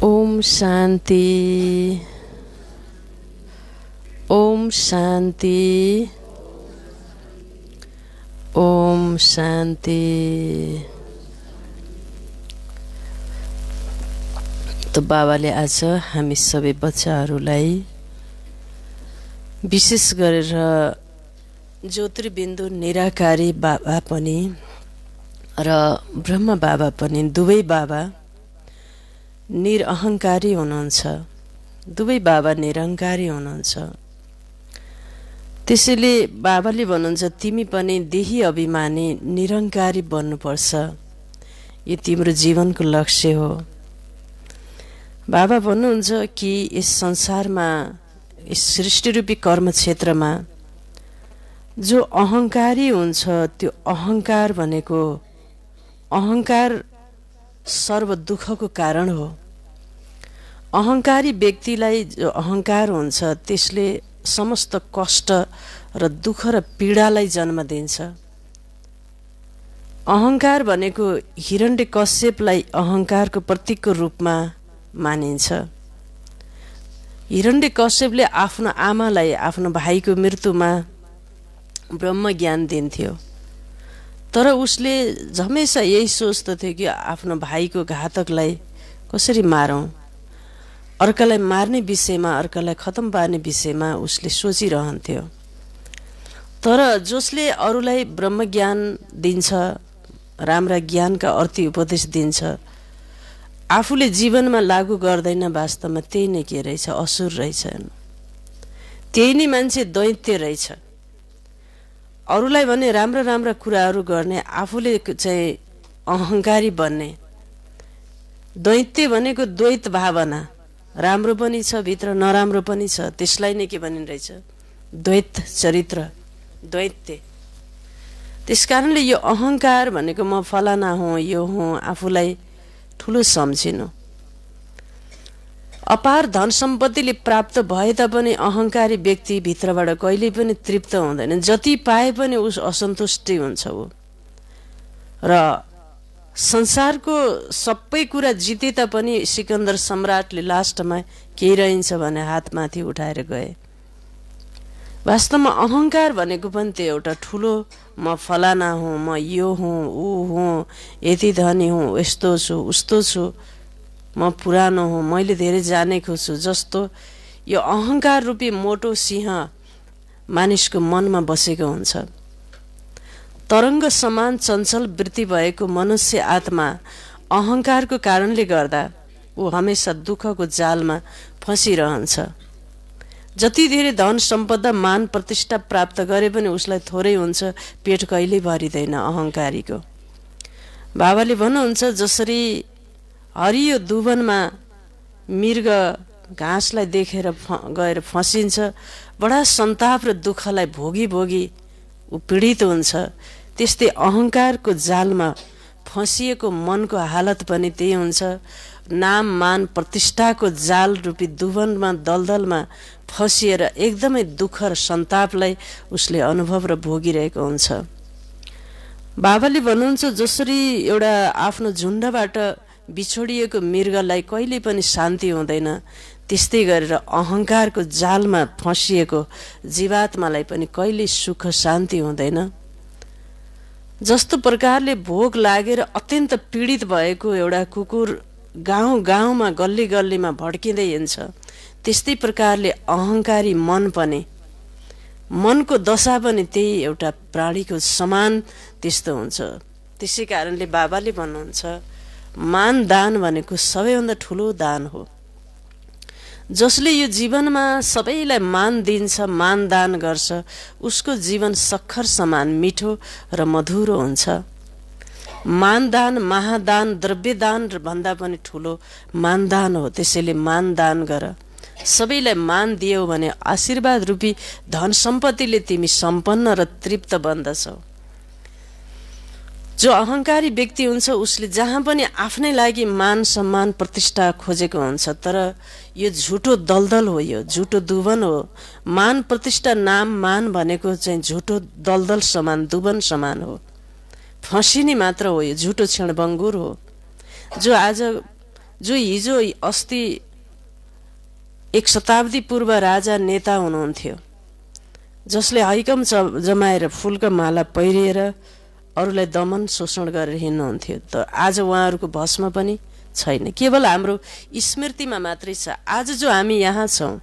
ओम शांति, ओम शांति, ओम शांति। तो बाबाले आज हामी सबै बच्चाहरूलाई विशेष गरेर ज्योतिर्बिन्दु निराकारी बाबा पनि र ब्रह्म बाबा पनि दुवै बाबा निरअहङ्कारी हुनुहुन्छ। दुवै बाबा निरङ्कारी हुनुहुन्छ। त्यसैले बाबाले भन्नुहुन्छ तिमी पनि देही अभिमानी निरङ्कारी बन्नुपर्छ, यो तिम्रो जीवनको लक्ष्य हो। बाबा भन्नुहुन्छ कि यस संसारमा, यस सृष्टिरूपी कर्म क्षेत्रमा जो अहङ्कारी हुन्छ, त्यो अहङ्कार भनेको अहङ्कार सर्व दुःखको कारण हो। अहङ्कारी व्यक्तिलाई जो अहङ्कार हुन्छ त्यसले समस्त कष्ट र दुःख र पीडालाई जन्म दिन्छ। अहङ्कार भनेको हिरण्यकश्यपलाई अहङ्कारको प्रतीकको रूपमा मानिन्छ। हिरण्यकश्यपले आफ्नो आमालाई आफ्नो भाइको मृत्युमा ब्रह्म ज्ञान दिन्थ्यो, तर उसले हमेसा यही सोच्दथ्यो कि आफ्नो भाइको घातकलाई कसरी मारौँ। अर्कालाई मार्ने विषयमा, अर्कालाई खतम पार्ने विषयमा उसले सोचिरहन्थ्यो। तर जसले अरूलाई ब्रह्म ज्ञान दिन्छ, राम्रा ज्ञानका अर्थी उपदेश दिन्छ, आफूले जीवनमा लागू गर्दैन, वास्तवमा त्यही नै के रहेछ, असुर रहेछ। त्यही नै मान्छे दैत्य रहेछ। अरूलाई भने राम्रा राम्रा कुराहरू गर्ने, आफूले चाहिँ अहङ्कारी बन्ने। दैत्य भनेको द्वैत भावना, राम्रो पनि छ भित्र, नराम्रो पनि छ, त्यसलाई नै के भनिरहेछ, द्वैत चरित्र, दैत्य। त्यसकारणले यो अहङ्कार भनेको म फलाना हुँ, यो हुँ, आफूलाई ठुलो सम्झिनु। अपार धन सम्पत्तिले प्राप्त भए तापनि अहङ्कारी व्यक्ति भित्रबाट कहिल्यै पनि तृप्त हुँदैन। जति पाए पनि उस असन्तुष्टि हुन्छ ऊ। र संसारको सबै कुरा जिते तापनि सिकन्दर सम्राटले लास्टमा केही रहन्छ भने हातमाथि उठाएर गए। वास्तवमा अहङ्कार भनेको पनि त्यो एउटा ठुलो, म फलाना हुँ, म यो हुँ, ऊ हुँ, यति धनी हुँ, यस्तो छु, उस्तो छु, म पुरानो हुँ, मैले धेरै जानेको छु, जस्तो यो अहङ्कार रूपी मोटो सिंह मानिसको मनमा बसेको हुन्छ। तरङ्ग समान चञ्चल वृत्ति भएको मनुष्य आत्मा अहङ्कारको कारणले गर्दा ऊ हमेसा दुःखको जालमा फँसिरहन्छ। जति धेरै धन सम्पदा, मान प्रतिष्ठा प्राप्त गरे पनि उसलाई थोरै हुन्छ, पेट कहिल्यै भरिँदैन अहङ्कारीको। बाबाले भन्नुहुन्छ जसरी हरियो दुवनमा मृग घाँसलाई देखेर गएर फसिन्छ, बडा सन्ताप र दुःखलाई भोगी भोगी ऊ पीडित हुन्छ, त्यस्तै अहङ्कारको जालमा फसिएको मनको हालत पनि त्यही हुन्छ। नाम मान प्रतिष्ठाको जाल रूपी दुवनमा, दलदलमा फसिएर एकदमै दुःख र सन्तापलाई उसले अनुभव र भोगिरहेको हुन्छ। बाबाले भन्नुहुन्छ जसरी एउटा आफ्नो झुण्डबाट बिछोडिएको मृगलाई कहिल्यै पनि शान्ति हुँदैन, त्यस्तै गरेर अहङ्कारको जालमा फसिएको जीवात्मालाई पनि कहिल्यै सुख शान्ति हुँदैन। जस्तो प्रकारले भोग लागेर अत्यन्त पीडित भएको एउटा कुकुर गाउँ गाउँमा, गल्ली गल्लीमा भड्किँदै हिँड्छ, त्यस्तै प्रकारले अहङ्कारी मन पनि, मनको दशा पनि त्यही एउटा प्राणीको समान त्यस्तो हुन्छ। त्यसै कारणले बाबाले भन्नुहुन्छ मान दान भनेको सबैभन्दा ठुलो दान हो। जसले यो जीवनमा सबैलाई मान दिन्छ, मान दान गर्छ, उसको जीवन सक्खर समान मिठो र मधुरो हुन्छ। मानदान, महादान, द्रव्यदान भन्दा पनि ठुलो मानदान हो। त्यसैले मानदान गर। सबैलाई मान दियौ भने आशीर्वाद रूपी धन सम्पत्तिले तिमी सम्पन्न र तृप्त बन्दछौ। जो अहङ्कारी व्यक्ति हुन्छ उसले जहाँ पनि आफ्नै लागि मान सम्मान प्रतिष्ठा खोजेको हुन्छ, तर यो झुटो दलदल हो, यो झुटो दुवन हो। मान प्रतिष्ठा, नाम मान भनेको चाहिँ झुटो दलदल समान, दुवन समान हो, फसिने मात्र हो, यो झुटो क्षणभङ्गुर हो। जो आज जो हिजो अस्ति 1 शताब्दी पूर्व राजा नेता हुनुहुन्थ्यो, जसले हैकम जमाएर फुलको माला पहिरिएर अरूलाई दमन शोषण गरेर हिँड्नुहुन्थ्यो, त आज उहाँहरूको भस्म पनि छैन। केवल हाम्रो स्मृतिमा मात्रै छ। आज जो हामी यहाँ छौँ,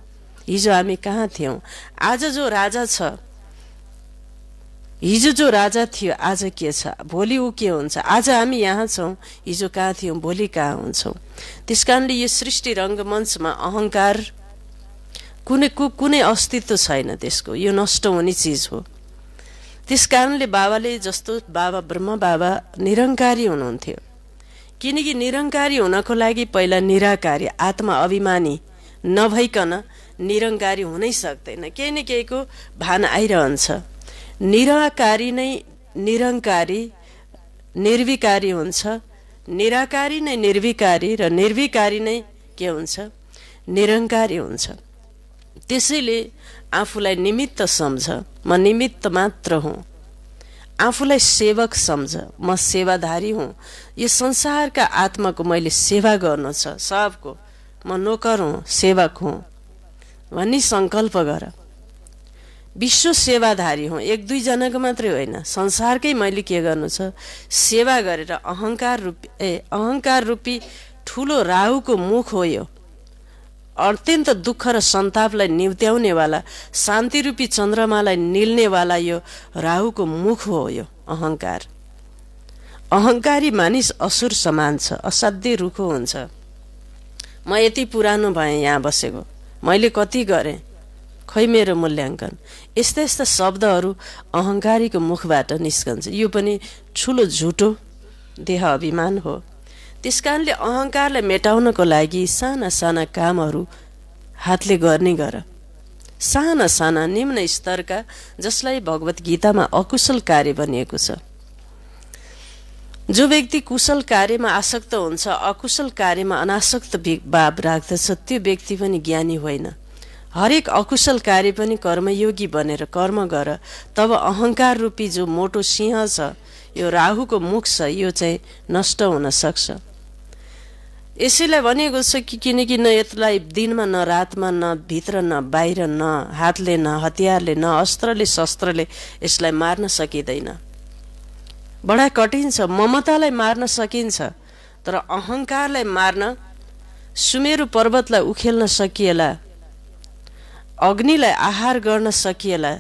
हिजो हामी कहाँ थियौँ? आज जो राजा छ, हिजो जो राजा थियो आज के छ, भोलि ऊ के हुन्छ? आज हामी यहाँ छौँ, हिजो कहाँ थियौँ, भोलि कहाँ हुन्छौँ? त्यसकारणले यो सृष्टि रङ्गमञ्चमा अहङ्कार कुनै अस्तित्व छैन त्यसको, यो नष्ट हुने चिज हो। त्यसकारणले बाबाले जस्तो बाबा ब्रह्म बाबा निरङ्कारी हुनुहुन्थ्यो, किनकि निरङ्कारी हुनको लागि पहिला निराकारी आत्मा अभिमानी नभइकन निरङ्कारी हुनै सक्दैन। केही न केहीको भान आइरहन्छ। निराकारी नै निरङ्कारी निर्विकारी हुन्छ, निराकारी नै निर्विकारी, र निर्विकारी नै के हुन्छ? निरङ्कारी हुन्छ। त्यसैले आफूलाई निमित्त सम्झ, म निमित्त मात्र हुँ। आफूलाई सेवक सम्झ, म सेवाधारी हुँ। यो संसारका आत्माको मैले सेवा गर्नु छ, सबको म नोकर हुँ, सेवक हुँ भन्ने सङ्कल्प गर। विश्व सेवाधारी हुँ, 1-2 जनाको मात्रै होइन, संसारकै मैले के गर्नु छ? सेवा गरेर अहङ्कार रूपी ठुलो राहुको मुख हो यो। अत्यन्त दुःख र सन्तापलाई निम्त्याउनेवाला, शान्तिरूपी चन्द्रमालाई निल्नेवाला यो राहुको मुख हो यो अहङ्कार। अहङ्कारी मानिस असुर समान छ, असाध्यै रुखो हुन्छ। म यति पुरानो भएँ यहाँ बसेको, मैले कति गरेँ, खै मेरो मूल्याङ्कन? यस्ता यस्ता शब्दहरू अहङ्कारीको मुखबाट निस्कन्छ। यो पनि ठुलो झुटो देह अभिमान हो। त्यसकारणले अहङ्कारलाई मेटाउनको लागि साना साना कामहरू हातले गर्ने गर। साना साना निम्न स्तरका, जसलाई भगवत गीतामा अकुशल कार्य भनिएको छ। जो व्यक्ति कुशल कार्यमा आसक्त हुन्छ, अकुशल कार्यमा अनासक्त भाव राख्दछ, त्यो व्यक्ति पनि ज्ञानी होइन। हरेक अकुशल कार्य पनि कर्मयोगी बनेर कर्म गर, तब अहङ्कार रूपी जो मोटो सिंह छ, यो राहुको मुख छ, यो चाहिँ नष्ट हुन सक्छ। यसैलाई भनिएको छ कि किनकि न यसलाई दिनमा न रातमा, न भित्र न बाहिर, न हातले न हतियारले, न अस्त्रले शस्त्रले यसलाई मार्न सकिँदैन। बडा कठिन छ। ममतालाई मार्न सकिन्छ, तर अहङ्कारलाई मार्न सुमेरु पर्वतलाई उखेल्न सकिएला, अग्निलाई आहार गर्न सकिएला,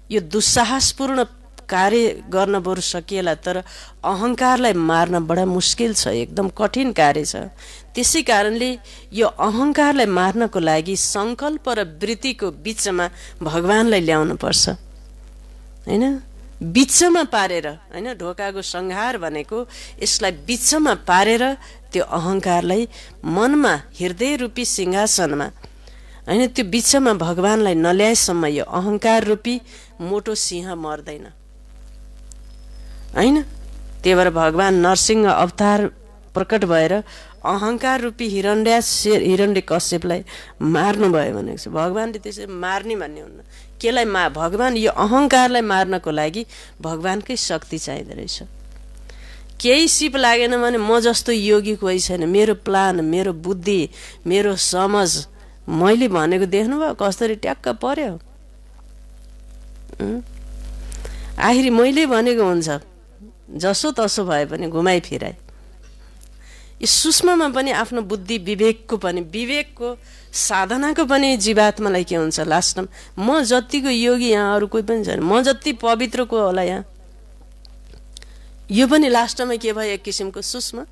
यो दुस्साहसपूर्ण कार्य गर्न बरु सकिएला, तर अहङ्कारलाई मार्न बडा मुस्किल छ, एकदम कठिन कार्य छ। त्यसै कारणले यो अहङ्कारलाई मार्नको लागि सङ्कल्प र वृत्तिको बिचमा भगवानलाई ल्याउनु पर्छ, होइन? बिचमा पारेर, होइन? ढोकाको संहार भनेको यसलाई बिचमा पारेर त्यो अहङ्कारलाई मनमा हृदय रूपी सिंहासनमा, होइन, त्यो बिचमा भगवानलाई नल्याएसम्म यो अहङ्कार रूपी मोटो सिंह मर्दैन, होइन? त्यही भएर भगवान नरसिंह अवतार प्रकट भएर अहङ्कार रूपी हिरण्य कश्यपलाई मार्नुभयो भनेको छ। भगवानले त्यसै मार्ने भन्ने हुन्न। केलाई भगवान यो अहङ्कारलाई मार्नको लागि भगवानकै शक्ति चाहिँदो रहेछ। केही सिप लागेन भने म जस्तो योगी कोही छैन। मेरो प्लान, मेरो बुद्धि, मेरो समझ, मैले भनेको देख्नुभयो कसरी ट्याक्क पर्यो। आखिरी मैले भनेको हुन्छ, जसो तसो भए पनि घुमाइ फिराइ। यो सूक्ष्ममा पनि आफ्नो बुद्धि विवेकको साधनाको पनि जीवात्मालाई के हुन्छ लास्टमा? म जतिको योगी यहाँ अरू कोही पनि छैन, म जति पवित्र को होला यहाँ? यो पनि लास्टमा के भयो? एक किसिमको सूक्ष्म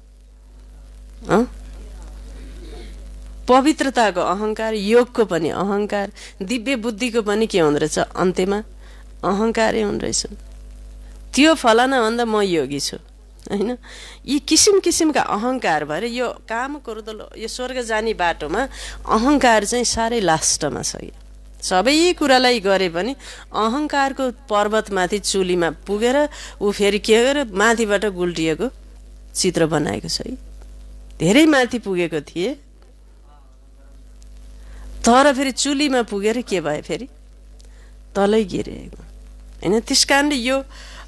पवित्रताको अहङ्कार, योगको पनि अहङ्कार, दिव्य बुद्धिको पनि के हुँदो रहेछ? अन्त्यमा अहङ्कारै हुँदो रहेछ। त्यो फलाना भन्दा म योगी छु, होइन? यी किसिम किसिमका अहङ्कार भएर यो काम क्रोध, यो स्वर्ग जाने बाटोमा अहङ्कार चाहिँ साह्रै लास्टमा छ। सबै कुरालाई गरे पनि अहङ्कारको पर्वतमाथि चुलीमा पुगेर ऊ फेरि के गरेर माथिबाट गुल्टिएको चित्र बनाएको छ। धेरै माथि पुगेको थिए, तर फेरि चुलीमा पुगेर के भयो? फेरि तलै गिरेको, होइन? त्यस कारणले यो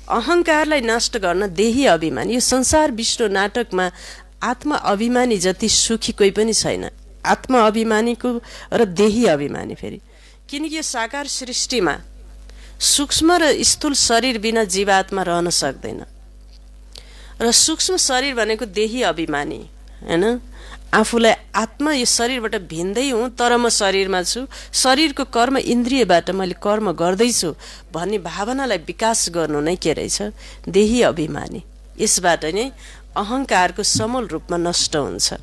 अहङ्कारलाई नष्ट गर्न देही अभिमान, यो संसार विश्व नाटकमा आत्मा अभिमानी जति सुखी कोही पनि छैन। आत्मा अभिमानीको र देही अभिमानी फेरि, किनकि यो साकार सृष्टिमा सूक्ष्म र स्थूल शरीर बिना जीवात्मा रहन सक्दैन। र सूक्ष्म शरीर भनेको देही अभिमानी हैन, आफूलाई आत्मा यो शरीरबाट भिन्दै हुँ तर म शरीरमा छु, शरीरको कर्म इन्द्रियबाट मैले कर्म गर्दैछु भन्ने भावनालाई विकास गर्नु नै के रहेछ देही अभिमानी। यसबाट नै अहङ्कारको समूल रूपमा नष्ट हुन्छ।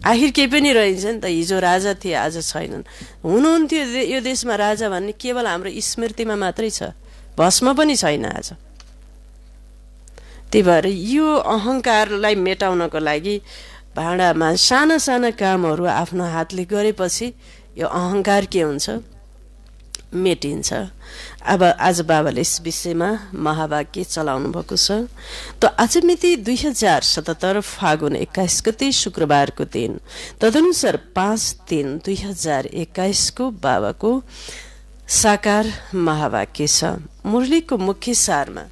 आखिर केही पनि रहन्छ नि त, हिजो राजा थिए आज छैनन्, हुनुहुन्थ्यो यो देशमा राजा भन्ने केवल हाम्रो स्मृतिमा मात्रै छ, भस्म पनि छैन आज। त्यही भएर यो अहङ्कारलाई मेटाउनको लागि भाँडामा साना साना कामहरू आफ्नो हातले गरेपछि यो अहङ्कार के हुन्छ मेटिन्छ। अब आज बाबाले यस विषयमा महावाक्य चलाउनु भएको छ। त आज मिति 2077 फागुन 21 गते शुक्रबारको दिन, तदनुसार 5/3/2021 को बाबाको साकार महावाक्य छ। मुरलीको मुख्य सारमा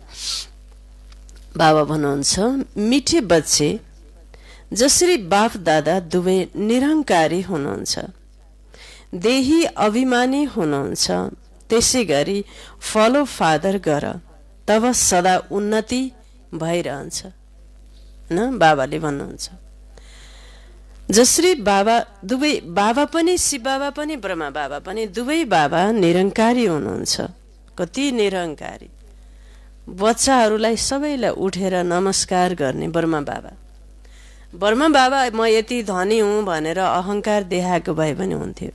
बाबा भन्नुहुन्छ, मिठे बच्चे जसरी बाप दादा दुवै निरङ्कारी हुनुहुन्छ, देही अभिमानी हुनुहुन्छ, त्यसै गरी फलो फादर गर, तब सदा उन्नति भइरहन्छ न बाबाले भन्नुहुन्छ। जसरी बाबा दुवै बाबा पनि शिव बाबा पनि ब्रह्मा बाबा पनि दुवै बाबा निरङ्कारी हुनुहुन्छ। कति निरङ्कारी, बच्चाहरूलाई सबैलाई उठेर नमस्कार गर्ने ब्रह्मा बाबा। ब्रह्मा बाबा म यति धनी हुँ भनेर अहङ्कार देखाएको भए पनि हुन्थ्यो,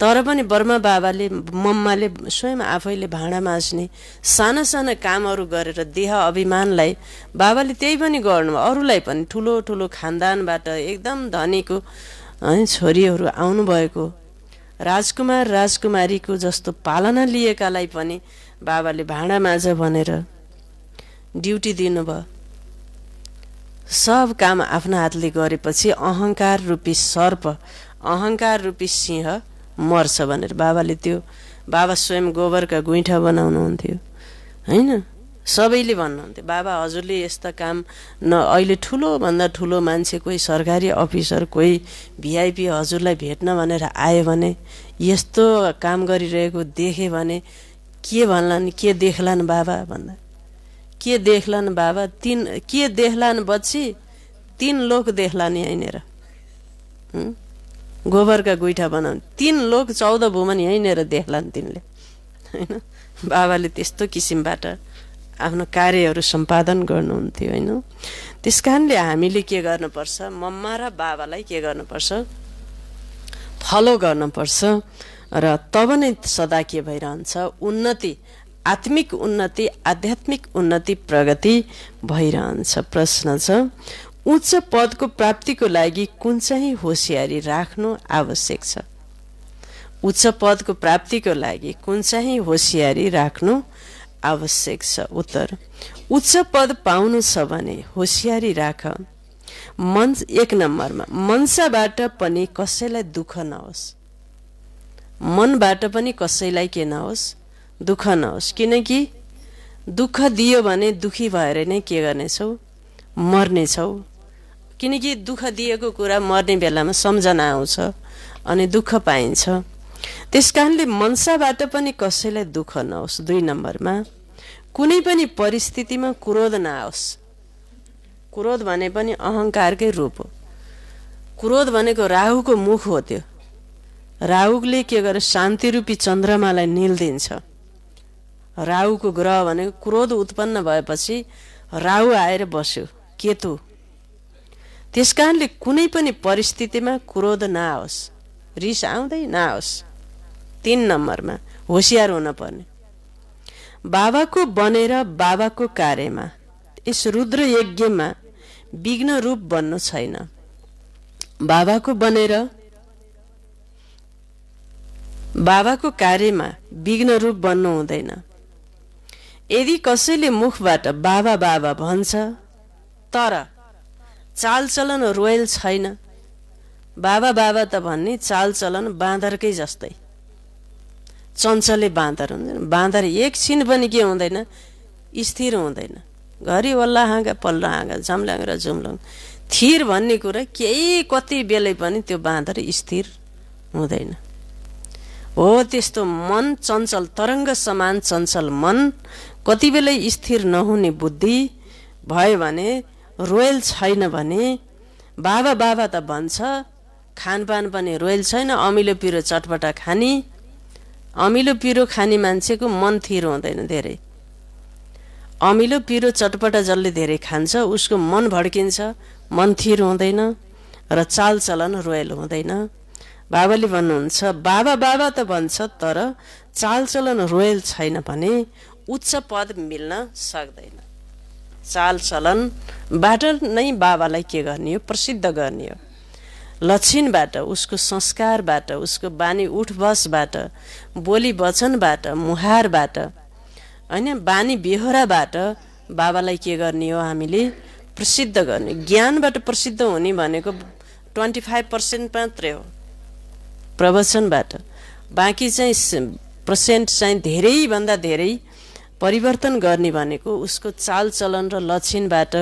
तर पनि ब्रह्मा बाबाले मम्माले स्वयं आफैले भाँडा माझ्ने साना साना कामहरू गरेर देह अभिमानलाई बाबाले त्यही पनि गर्नुभयो। अरूलाई पनि ठुलो ठुलो खानदानबाट एकदम धनीको छोरीहरू आउनुभएको राजकुमार राजकुमारीको जस्तो पालना लिएकालाई पनि बाबाले भाँडा माझ भनेर ड्युटी दिनुभयो। सब काम आफ्नो हातले गरेपछि अहङ्कार रूपी सर्प, अहङ्कार रूपी सिंह मर्छ भनेर बाबाले त्यो बाबा स्वयं गोबरका गुइठा बनाउनुहुन्थ्यो हैन। सबैले भन्नुहुन्थ्यो बाबा हजुरले यस्ता काम न, अहिले ठुलो भन्दा ठुलो मान्छे कोही सरकारी अफिसर कोही भिआइपी हजुरलाई भेट्न भनेर आयो भने यस्तो काम गरिरहेको देखे भने के भन्लान्, के देख्लान् बाबा भन्दा, के देख्लान् बाबा, के देख्लान् बच्ची, 3 लोक देख्लान् यहीँनिर। गोबरका गुइठा बनाउने 3 लोक 14 भुवन यहीँनिर देख्लान् तिनले हैन। बाबाले त्यस्तो किसिमबाट आफ्नो कार्यहरू सम्पादन गर्नुहुन्थ्यो हैन। त्यस कारणले हामीले के गर्नुपर्छ, मम्मा र बाबालाई के गर्नुपर्छ, फलो गर्नुपर्छ र तब नै सदा के भइरहन्छ उन्नति, आत्मिक उन्नति, आध्यात्मिक उन्नति, प्रगति भइरहन्छ। प्रश्न छ, उच्च पदको प्राप्तिको लागि कुन चाहिँ होसियारी राख्नु आवश्यक छ? उच्च पदको प्राप्तिको लागि कुन चाहिँ होसियारी राख्नु आवश्यक छ? उत्तर, उच्च पद पाउनु छ भने होसियारी राख। 1 नम्बरमा मनसाबाट पनि कसैलाई दुःख नहोस्, मनबाट पनि कसैलाई के नहोस्, दुःख नहोस्। किनकि दुःख दियो भने दुखी भएर नै के गर्नेछौ, मर्नेछौ। किनकि दुःख दिएको कुरा मर्ने बेलामा सम्झना आउँछ अनि दुःख पाइन्छ। त्यस कारणले मनसाबाट पनि कसैलाई दुःख नहोस्। 2 नम्बरमा कुनै पनि परिस्थितिमा क्रोध नआओस्। क्रोध भने पनि अहङ्कारकै रूप हो। क्रोध भनेको राहुको मुख हो। त्यो राहुले के गरे, शान्ति रूपी चन्द्रमालाई निल्दिन्छ। राहुको ग्रह भनेको क्रोध उत्पन्न भएपछि राहु आएर बस्यो, केतु। त्यस कारणले कुनै पनि परिस्थितिमा क्रोध नआओस्, रिस आउँदै नआओस्। 3 नम्बरमा होसियार हुन पर्ने। बाबाको बनेर बाबाको कार्यमा, यस रुद्र यज्ञमा विघ्न रूप बन्नु छैन। बाबाको बनेर बाबाको कार्यमा विघ्न रूप बन्नु हुँदैन। यदि कसैले मुखबाट बाबा बाबा भन्छ तर चालचलन रोयल छैन, बाबा बाबा त भन्ने चालचलन बाँदरकै जस्तै, चञ्चले बाँदर हुँदैन। बाँदर एकछिन पनि के हुँदैन, स्थिर हुँदैन। घरि वल्ला हाँगा पल्ला हाँगा, झम्ल्याङ र झुम्लुङ। थिर भन्ने कुरा केही कति बेलै पनि त्यो बाँधर स्थिर हुँदैन हो। त्यस्तो मन चञ्चल तरङ्ग समान चञ्चल मन कति बेलै स्थिर नहुने बुद्धि भयो भने रोयल छैन भने बाबा बाबा त भन्छ खानपान पनि रोयल छैन अमिलो पिरो चटपटा खानी अमिलो पिरो खाने मान्छेको मन थिर हुँदैन धेरै अमिलो पिरो चटपटा जसले धेरै खान्छ उसको मन भड्किन्छ मन थिर हुँदैन र चालचलन रोयल हुँदैन। बाबाले भन्नुहुन्छ बाबा बाबा त भन्छ तर चालचलन रोयल छैन भने उच्च पद मिल्न सक्दैन। चालचलनबाट नै बाबालाई के गर्ने हो प्रसिद्ध गर्ने हो लक्षणबाट उसको संस्कारबाट उसको बानी उठबसबाट बोली वचनबाट मुहारबाट हैन बानी बेहोराबाट बाबालाई के गर्ने हो हामीले प्रसिद्ध गर्ने। ज्ञानबाट प्रसिद्ध हुने भनेको 25% मात्रै हो प्रवचनबाट बाँकी चाहिँ पर्सेन्ट चाहिँ धेरैभन्दा धेरै परिवर्तन गर्ने भनेको उसको चालचलन र लक्षणबाट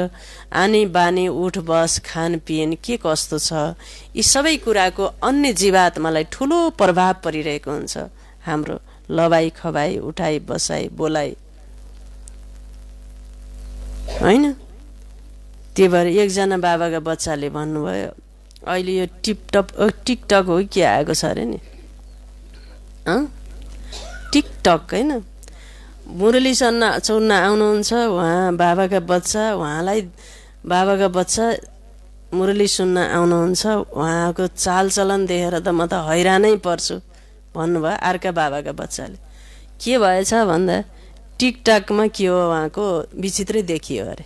आनी बानी उठ बस खानपिन के कस्तो छ यी सबै कुराको अन्य जीवात्मालाई ठुलो प्रभाव परिरहेको हुन्छ हाम्रो लबाई खबाई उठाई बसाई बोलाइ हैन। त्यही भएर एकजना बाबाका बच्चाले भन्नुभयो अहिले यो टिकटक हो के आएको छ अरे नि टिकटक हैन मुरली चौन्न आउनुहुन्छ उहाँ बाबाका बच्चा उहाँलाई बाबाका बच्चा मुरली सुन्न आउनुहुन्छ उहाँको चालचलन देखेर त म त हैरानै पर्छु भन्नुभयो अर्का बाबाका बच्चाले के भएछ भन्दा टिकटकमा के हो उहाँको विचित्रै देखियो अरे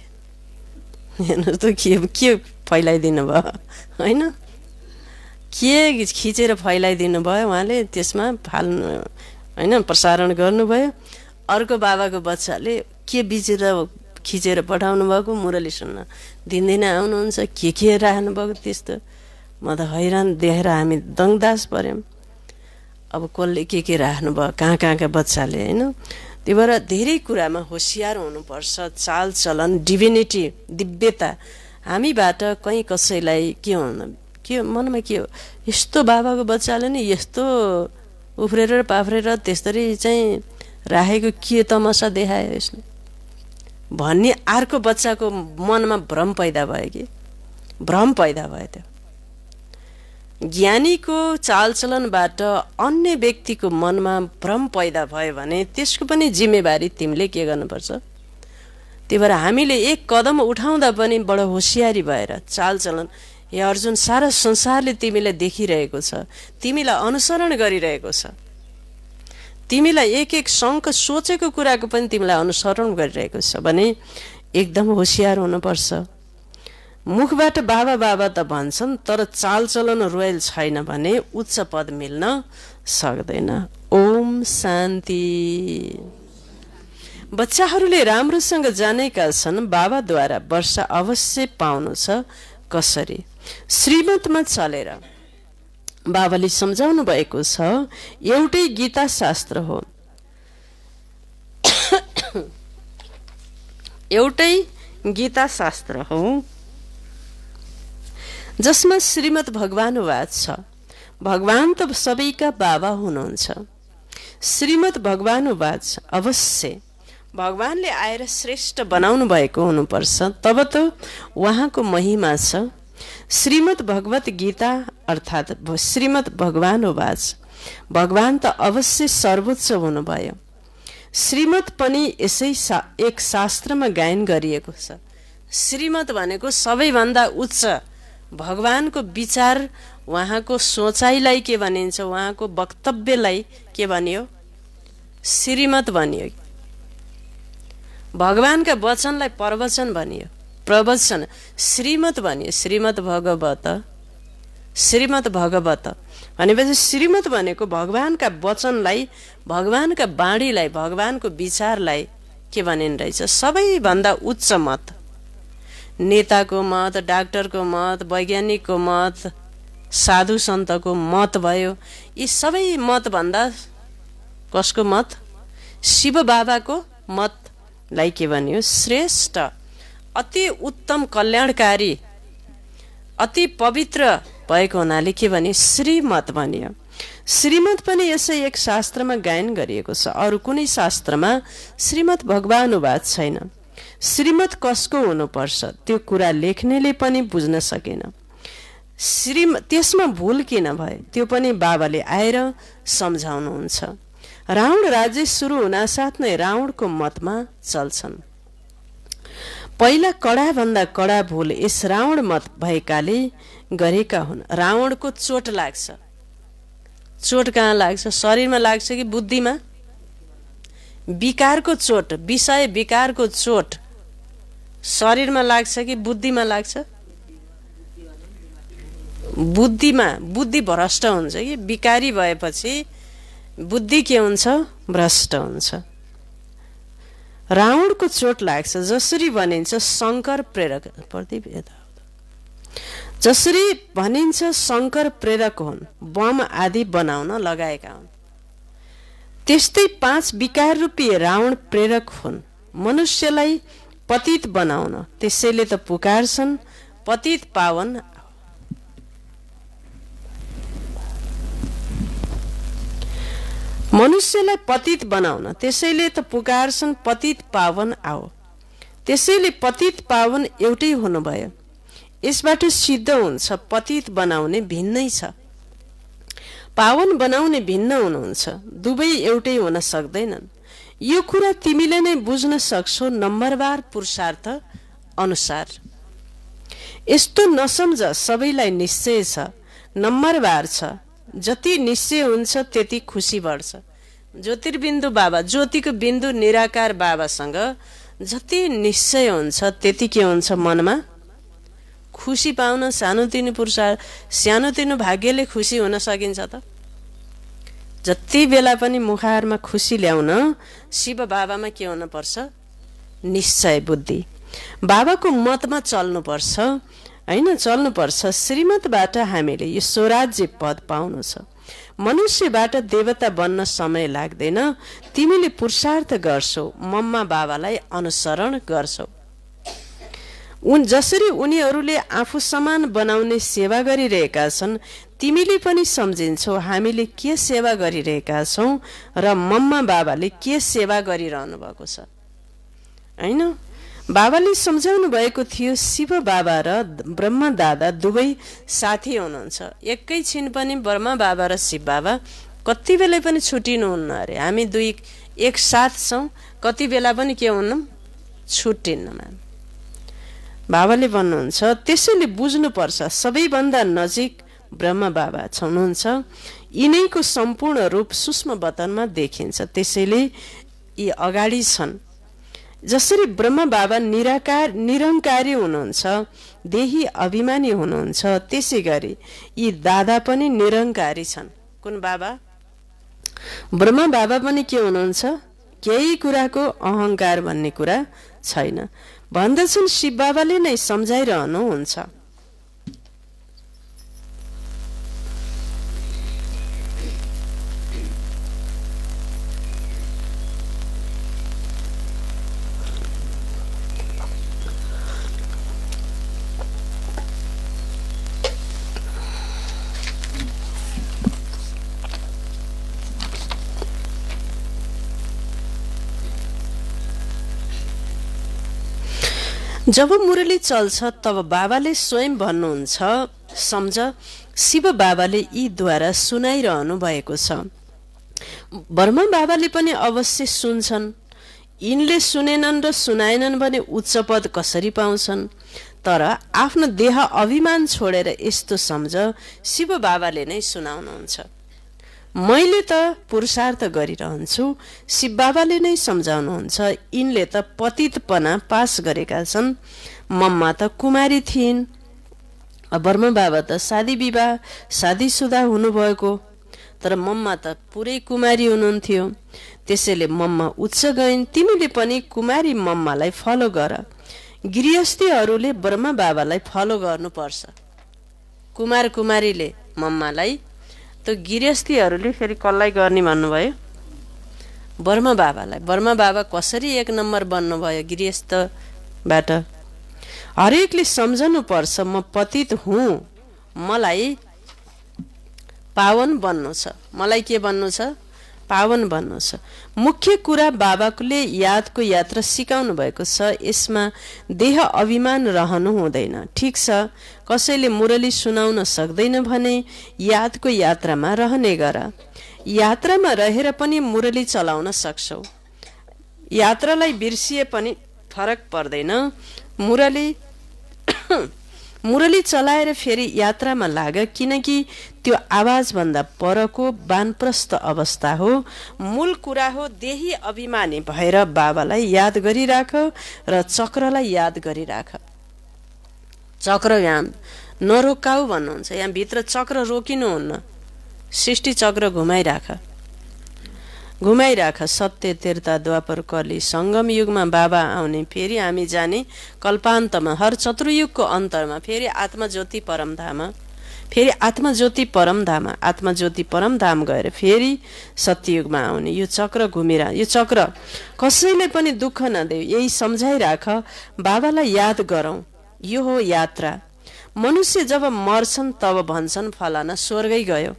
हेर्नुहोस् त के फैलाइदिनु भयो हैन के खिचेर फैलाइदिनु भयो उहाँले त्यसमा फाल्नु हैन प्रसारण गर्नुभयो। अर्को बाबाको बच्चाले के बिचेर खिचेर पठाउनु भएको मुरली सुन्न दिनदिन आउनुहुन्छ के राख्नु भएको त्यस्तो म त हैरान देखेर हामी दङदास पर्यौँ। अब कसले के राख्नु भयो कहाँका बच्चाले हैन। त्यही भएर धेरै कुरामा होसियार हुनुपर्छ चालचलन डिभिनिटी दिव्यता हामीबाट कहीँ कसैलाई के मनमा के हो यस्तो बाबाको बच्चाले नि यस्तो उफ्रेर पाफ्रेर त्यसरी चाहिँ राखेको के तमासा देखायो यसले भन्ने अर्को बच्चाको मनमा भ्रम पैदा भयो कि भ्रम पैदा भयो। त्यो ज्ञानीको चालचलनबाट अन्य व्यक्तिको मनमा भ्रम पैदा भयो भने त्यसको पनि जिम्मेवारी तिमीले के गर्नुपर्छ। त्यही भएर हामीले एक कदम उठाउँदा पनि बडो होसियारी भएर चालचलन हे अर्जुन सारा संसारले तिमीलाई देखिरहेको छ तिमीलाई अनुसरण गरिरहेको छ तिमीलाई एक एक शङ्क सोचेको कुराको पनि तिमीलाई अनुसरण गरिरहेको छ भने एकदम होसियार हुनुपर्छ। मुखबाट बाबा बाबा त भन्छन् तर चालचलन रोयल छैन भने उच्च पद मिल्न सक्दैन। ओम शान्ति। बच्चाहरूले राम्रोसँग जानेका छन् बाबाद्वारा वर्षा अवश्य पाउनु छ कसरी श्रीमतमा चलेर बाबाले सम्झाउनु भएको छ एउटै गीता शास्त्र हो एउटै गीता शास्त्र हो जसमा श्रीमद् भगवानुवाद छ भगवान त सबैका बाबा हुनुहुन्छ श्रीमद् भगवानुवाद अवश्य भगवानले आएर श्रेष्ठ बनाउनु भएको हुनुपर्छ तब त उहाँको महिमा छ। श्रीमद् भगवत गीता अर्थात् श्रीमद् भगवानुवाद भगवान त अवश्य सर्वोच्च हुनुभयो। श्रीमद् पनि यसै एक शास्त्रमा गायन गरिएको छ। श्रीमद् भनेको सबैभन्दा उच्च भगवानको विचार उहाँको सोचाइलाई के भनिन्छ उहाँको वक्तव्यलाई के भनियो श्रीमद् भनियो। भगवानका वचनलाई प्रवचन भनियो प्रवचन श्रीमद् भनियो श्रीमद् भगवत भनेपछि श्रीमद् भनेको भगवानका वचनलाई भगवानका बाणीलाई भगवानको विचारलाई के भनिन् रहेछ सबैभन्दा उच्च मत नेताको मत डाक्टरको मत वैज्ञानिकको मत साधु सन्तको मत भयो यी सबै मत भन्दा कसको मत शिव बाबाको मतलाई के भनियो श्रेष्ठ अति उत्तम कल्याणकारी अति पवित्र भएको हुनाले के भने श्रीमत भनियो। श्रीमत पनि यसै एक शास्त्रमा गायन गरिएको छ। अरू कुनै शास्त्रमा श्रीमत भगवानुवाद छैन। श्रीमत कसको हुनुपर्छ त्यो कुरा लेख्नेले पनि बुझ्न सकेन। त्यसमा भूल किन भयो त्यो पनि बाबाले आएर सम्झाउनुहुन्छ। रावण राज्य सुरु हुनासाथ नै रावणको मतमा चल्छन्। पहिला कडाभन्दा कडा भूल यस रावण मत भएकाले गरेका हुन्। रावणको चोट लाग्छ। चोट कहाँ लाग्छ? शरीरमा लाग्छ कि बुद्धिमा? विकारको चोट, विषय विकारको चोट शरीरमा लाग्छ कि बुद्धिमा लाग्छ? बुद्धिमा। बुद्धि भ्रष्ट हुन्छ कि विकारी भएपछि बुद्धि के हुन्छ? भ्रष्ट हुन्छ। रावणको चोट लाग्छ। जसरी भनिन्छ शङ्कर प्रेरक जसरी भनिन्छ शङ्कर प्रेरक हुन्, बम आदि बनाउन लगाएका हुन्, त्यस्तै 5 विकार रूपी रावण प्रेरक हुन् मनुष्यलाई पतित बनाउन। त्यसैले त पुकार्छन् पतित पावन। मनुष्यलाई पतित बनाउन त्यसैले त पुकार्छन् पतित पावन आओ। त्यसैले पतित पावन एउटै हुनुभयो। यसबाट सिद्ध हुन्छ पतित बनाउने भिन्नै छ, पावन बनाउने भिन्न हुनुहुन्छ। दुवै एउटै हुन सक्दैनन्। यो कुरा तिमीले नै बुझ्न सक्छौ नम्बरवार पुरुषार्थ अनुसार। यस्तो नसम्झ सबैलाई निश्चय छ, नम्बरवार छ। जति निश्चय हुन्छ त्यति खुसी बढ्छ। ज्योतिर्बिन्दु बाबा, ज्योतिको बिन्दु निराकार बाबासँग जति निश्चय हुन्छ त्यति के हुन्छ? मनमा खुसी पाउन सानोतिनो पुरुषार्थ, सानोतिनो भाग्यले खुसी हुन सकिन्छ त? जति बेला पनि मुखारमा खुसी ल्याउन शिव बाबामा के हुनुपर्छ? निश्चय बुद्धि। बाबाको मतमा चल्नुपर्छ, हैन? चल्नुपर्छ। श्रीमतबाट हामीले यो स्वराज्य पद पाउनु छ। मनुष्यबाट देवता बन्न समय लाग्दैन। तिमीले पुरुषार्थ गर्छौ, मम्मा बाबालाई अनुसरण गर्छौ। जसरी उनीहरूले आफू समान बनाउने सेवा गरिरहेका छन्, तिमीले पनि सम्झिन्छौ हामीले के सेवा गरिरहेका छौं र मम्मा बाबाले के सेवा गरिरहनु भएको छ, हैन? बाबाले सम्झाउनु भएको थियो शिव बाबा र ब्रह्मा दादा दुवै साथी हुनुहुन्छ। एकैछिन पनि ब्रह्मा बाबा र शिव बाबा कति बेला पनि छुटिनुहुन्न अरे। हामी दुई एक साथ छौं, कति बेला पनि के हुन्न? छुटिन्न। बाबाले भन्नुहुन्छ त्यसैले बुझ्नुपर्छ सबैभन्दा नजिक ब्रह्मा बाबा हुनुहुन्छ। यिनैको सम्पूर्ण रूप सूक्ष्म वतनमा देखिन्छ। त्यसैले यी अगाडि छन्। जसरी ब्रह्मा बाबा निरङ्कारी हुनुहुन्छ, देही अभिमानी हुनुहुन्छ, त्यसै गरी यी दादा पनि निरङ्कारी छन्। कुन बाबा? ब्रह्मा बाबा पनि के हुनुहुन्छ? केही कुराको अहङ्कार भन्ने कुरा छैन भन्दछन्। शिव बाबाले नै सम्झाइरहनुहुन्छ। जब मुरली चल्छ तब बाबाले स्वयं भन्नुहुन्छ, सम्झ शिव बाबाले यीद्वारा सुनाइरहनु भएको छ। ब्रह्मा बाबाले पनि अवश्य सुन्छन्। यिनले सुनेनन् र सुनाएनन् भने उच्च पद कसरी पाउँछन्? तर आफ्नो देह अभिमान छोडेर यस्तो सम्झ शिव बाबाले नै सुनाउनुहुन्छ। मैले त पुरुषार्थ गरिरहन्छु, शिव बाबाले नै सम्झाउनुहुन्छ। यिनले त पतितपना पास गरेका छन्। मम्मा त कुमारी थिइन्, ब्रह्मा बाबा त शादी विवाह शादीसुदा हुनुभएको, तर मम्मा त पुरै कुमारी हुनुहुन्थ्यो। त्यसैले मम्मा उच्च गइन्। तिमीले पनि कुमारी मम्मालाई फलो गर। गृहस्थीहरूले ब्रह्मा बाबालाई फलो गर्नुपर्छ। कुमार कुमारीले मम्मालाई, त गृहस्थीहरूले फेरि कसलाई गर्ने भन्नुभयो? ब्रह्मा बाबालाई। ब्रह्मा बाबा कसरी 1 नम्बर बन्नुभयो गृहस्थबाट? हरेकले सम्झनु पर्छ म पतित हुँ, मलाई पावन बन्नु छ। मलाई के बन्नु छ? पावन बन्नु छ। मुख्य कुरा बाबाले यादको यात्रा सिकाउनु भएको छ। यसमा देह अभिमान रहनु हुँदैन। ठिक छ, कसैले मुरली सुनाउन सक्दैन भने यादको यात्रामा रहने गर। यात्रामा रहेर पनि मुरली चलाउन सक्छौ। यात्रालाई बिर्सिए पनि फरक पर्दैन। मुरली चलाएर फेरि यात्रामा लाग, किनकि त्यो आवाजभन्दा परको वानप्रस्थ अवस्था हो। मूल कुरा हो देही अभिमानी भएर बाबालाई याद गरिराख र चक्रलाई याद गरिराख। चक्र यहाँ नरोकाऊ भन्नुहुन्छ। यहाँ भित्र चक्र रोकिनुहुन्न। सृष्टि चक्र घुमाइराख। सत्य, तीर्थ, द्वापर, कली, सङ्गम युगमा बाबा आउने, फेरि हामी जाने कल्पान्तमा, हर चतुर्युगको अन्तरमा फेरि आत्मज्योति परमधाम गएर फेरि सत्ययुगमा आउने। यो चक्र यो चक्र कसैले पनि दुःख नदेऊ, यही सम्झाइराख। बाबालाई याद गरौँ, यो हो यात्रा। मनुष्य जब मर्छन् तब भन्छन् फलाना स्वर्गै गयो।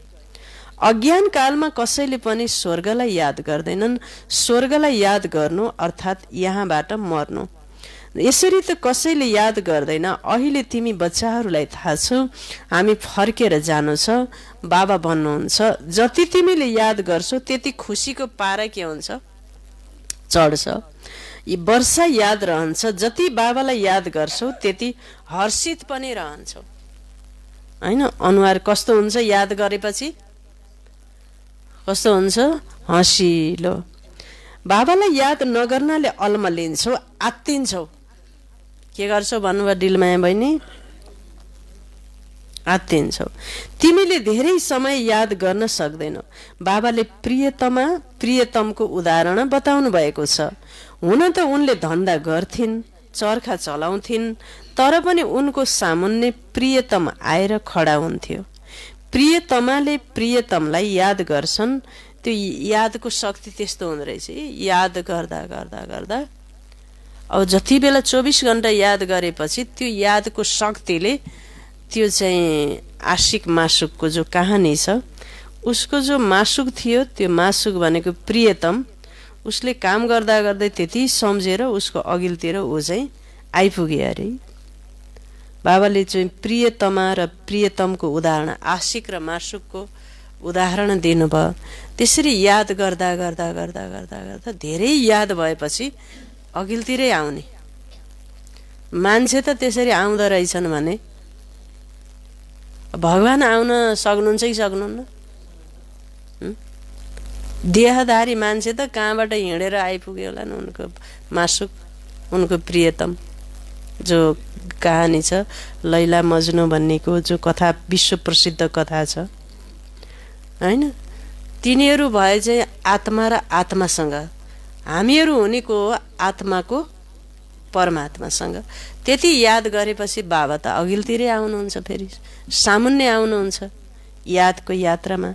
अज्ञान कालमा कसैले पनि स्वर्गलाई याद गर्दैनन्। स्वर्गलाई याद गर्नु अर्थात् यहाँबाट मर्नु। यसरी त कसैले याद गर्दैन। अहिले तिमी बच्चाहरूलाई थाहा छ हामी फर्केर जानु छ, बाबा भन्नुहुन्छ। जति तिमीले याद गर्छौ त्यति खुसीको पारा के हुन्छ? चढ्छ। यी वर्षा याद रहन्छ। जति बाबालाई याद गर्छौ त्यति हर्षित पनि रहन्छौ, हैन? अनुहार कस्तो हुन्छ याद गरेपछि? कस्तो हुन्छ? हँसिलो। बाबालाई याद नगर्नाले अल्मलिन्छौ, आत्तिन्छौ। के गर्छौ भन्नुभयो डिलमाया बहिनी? आत्तिन्छौ। तिमीले धेरै समय याद गर्न सक्दैनौ। बाबाले प्रियतमको उदाहरण बताउनु भएको छ। हुन त उनले धन्दा गर्थिन्, चर्खा चलाउँथिन्, तर पनि उनको सामुन्ने प्रियतम आएर खडा हुन्थ्यो। प्रियतमाले प्रियतमलाई याद गर्छन्। त्यो यादको शक्ति त्यस्तो हुँदो रहेछ। याद गर्दा गर्दा गर्दा अब जति बेला 24 घण्टा याद गरेपछि त्यो यादको शक्तिले त्यो चाहिँ आशिक मासुकको जो कहानी छ, उसको जो मासुक थियो, त्यो मासुक भनेको प्रियतम, उसले काम गर्दा गर्दै त्यति सम्झेर उसको अघिल्तिर ऊ चाहिँ आइपुगे अरे। बाबाले चाहिँ प्रियतमा र प्रियतमको उदाहरण, आशिक र मासुकको उदाहरण दिनुभयो। त्यसरी याद गर्दा गर्दा गर्दा गर्दा गर्दा धेरै याद भएपछि अघिल्तिरै आउने। मान्छे त त्यसरी आउँदो रहेछन् भने भगवान आउन सक्नुहुन्छ कि सक्नुहुन्न? देहधारी मान्छे त कहाँबाट हिँडेर आइपुग्यो होला नि उनको मासुक, उनको प्रियतम। जो कहानी छ लैला मजनु भन्नेको, जो कथा विश्व प्रसिद्ध कथा छ, हैन? तिनीहरू भए चाहिँ आत्मा र आत्मासँग, हामीहरू हुनेको आत्माको परमात्मासँग। त्यति याद गरेपछि बाबा त अघिल्तिरै आउनुहुन्छ, फेरि सामुन्ने आउनुहुन्छ यादको यात्रामा।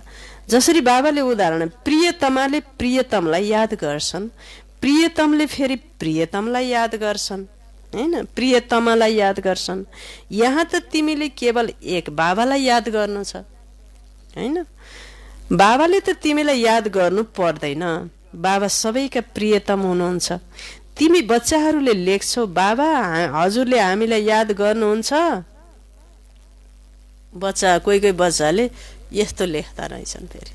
जसरी बाबाले उदाहरण, प्रियतमाले प्रियतमलाई याद गर्छन्, प्रियतमले फेरि प्रियतमलाई याद गर्छन्, हैन? प्रियतमालाई याद गर्छन्। यहाँ त तिमीले केवल एक बाबालाई याद गर्नु छ, हैन? बाबाले त तिमीलाई याद गर्नु पर्दैन। बाबा सबैका प्रियतम हुनुहुन्छ। तिमी बच्चाहरूले लेख्छौ बाबा हजुरले हामीलाई याद गर्नुहुन्छ। बच्चा कोही बच्चाले यस्तो लेख्दा रहेछन्, फेरि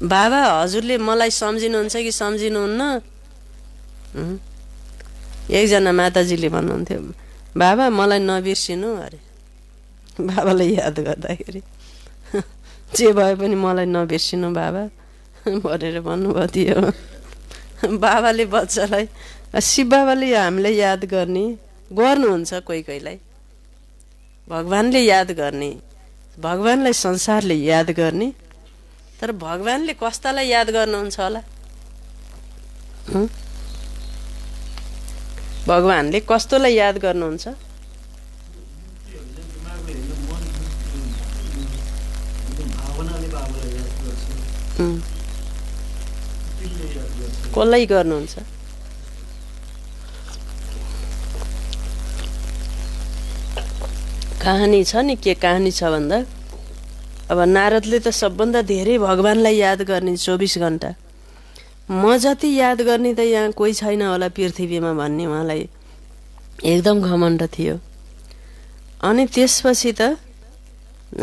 बाबा हजुरले मलाई सम्झिनुहुन्छ कि सम्झिनुहुन्न? एकजना माताजीले भन्नुहुन्थ्यो बाबा मलाई नबिर्सिनु अरे। बाबालाई याद गर्दाखेरि जे भए पनि मलाई नबिर्सिनु बाबा भनेर भन्नुभयो थियो। बाबाले बच्चालाई, शिव बाबाले हामीलाई याद गर्नुहुन्छ, कोही कोहीलाई भगवानले याद गर्ने, भगवानलाई संसारले याद गर्ने। तर भगवानले कस्तालाई याद गर्नुहुन्छ होला? भगवानले कस्तोलाई याद गर्नुहुन्छ? कसलाई गर्नुहुन्छ? कहानी छ नि, के कहानी छ भन्दा अब नारदले त सबभन्दा धेरै भगवानलाई याद गर्ने 24 घण्टा, म जति याद गर्ने त यहाँ कोही छैन होला पृथ्वीमा भन्ने उहाँलाई एकदम घमण्ड थियो। अनि त्यसपछि त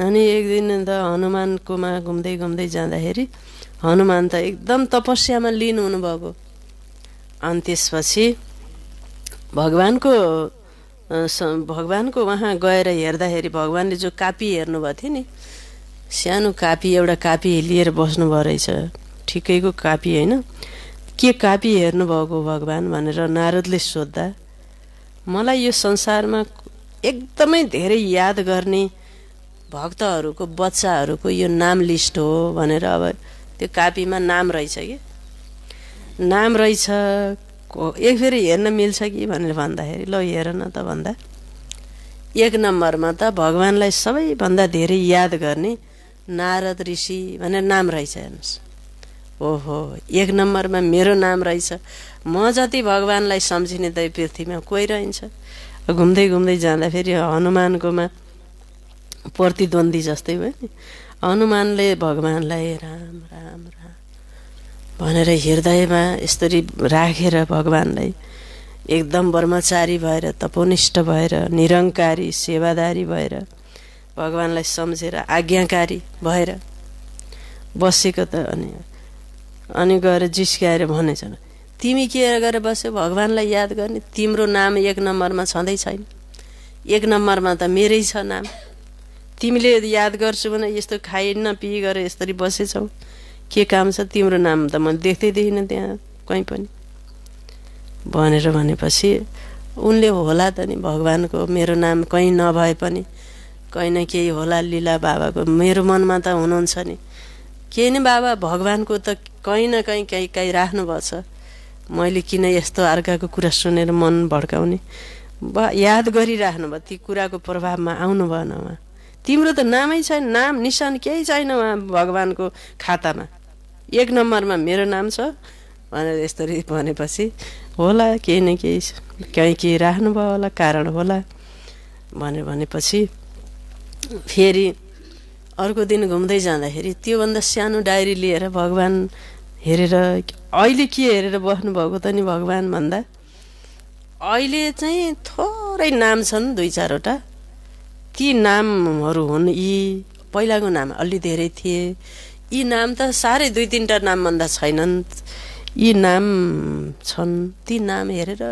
अनि एक दिन त हनुमानकोमा घुम्दै घुम्दै जाँदाखेरि हनुमान त एकदम तपस्यामा लिन हुनुभएको। अनि त्यसपछि भगवानको वहाँ गएर हेर्दाखेरि भगवानले जो कापी हेर्नुभएको थियो नि, सानो कापी, एउटा कापी लिएर बस्नुभयो रहेछ, ठिकैको कापी होइन, के कापी हेर्नुभएको भगवान भनेर नारदले सोद्धा मलाई यो संसारमा एकदमै धेरै याद गर्ने भक्तहरूको बच्चाहरूको यो नाम लिस्ट हो भनेर। अब त्यो कापीमा नाम रहेछ कि नाम रहेछ, एक फेरि हेर्न मिल्छ कि भनेर भन्दाखेरि ल हेर न त भन्दा 1 नम्बरमा त भगवानलाई सबैभन्दा धेरै याद गर्ने नारद ऋषि भनेर नाम रहेछ। हेर्नुहोस्, ओहो 1 नम्बरमा मेरो नाम रहेछ। म जति भगवानलाई सम्झिने त पृथ्वीमा कोही रहन्छ। घुम्दै घुम्दै जाँदा फेरि हनुमानकोमा प्रतिद्वन्दी जस्तै भयो नि, हनुमानले भगवानलाई राम राम राम भनेर हृदयमा यसरी राखेर भगवानलाई एकदम ब्रह्मचारी भएर, तपोनिष्ठ भएर, निरङ्कारी सेवादारी भएर, भगवानलाई सम्झेर आज्ञाकारी भएर बसेको त। अनि गएर जिस्काएर भनेछन्, तिमी के गरेर बस्यो भगवानलाई याद गर्ने, तिम्रो नाम 1 नम्बरमा छँदै छैन, 1 नम्बरमा त मेरै छ नाम। तिमीले याद गर्छु भने यस्तो खाइ नपिई गरेर यसरी बसेछौ, के काम छ, तिम्रो नाम त मैले देख्दै देखिनँ त्यहाँ कहीँ पनि भनेर भनेपछि उनले होला त नि भगवानको मेरो नाम कहीँ नभए पनि कहीँ न केही होला लीला बाबाको मेरो मनमा त हुनुहुन्छ नि, के नि बाबा भगवानको त कहीँ न कहीँ कहीँ राख्नुभएको छ। मैले किन यस्तो अर्काको कुरा सुनेर मन भड्काउने, याद गरिराख्नु भयो, ती कुराको प्रभावमा आउनु भएन उहाँ। तिम्रो त नामै छैन, नाम निशान केही छैन उहाँ भगवानको खातामा, 1 नम्बरमा मेरो नाम छ भनेर यस्तरी भनेपछि होला केही न केही राख्नुभयो होला, कारण होला भनेपछि फेरि अर्को दिन घुम्दै जाँदाखेरि त्योभन्दा सानो डायरी लिएर भगवान हेरेर, अहिले के हेरेर बस्नुभएको त नि भगवान भन्दा अहिले चाहिँ थोरै नाम छन् 2-4 वटा, ती नामहरू हुन् यी, पहिलाको नाम अलि धेरै थिए, यी नाम त साह्रै 2-3टा नामभन्दा छैनन्, यी नाम छन्, ती नाम हेरेर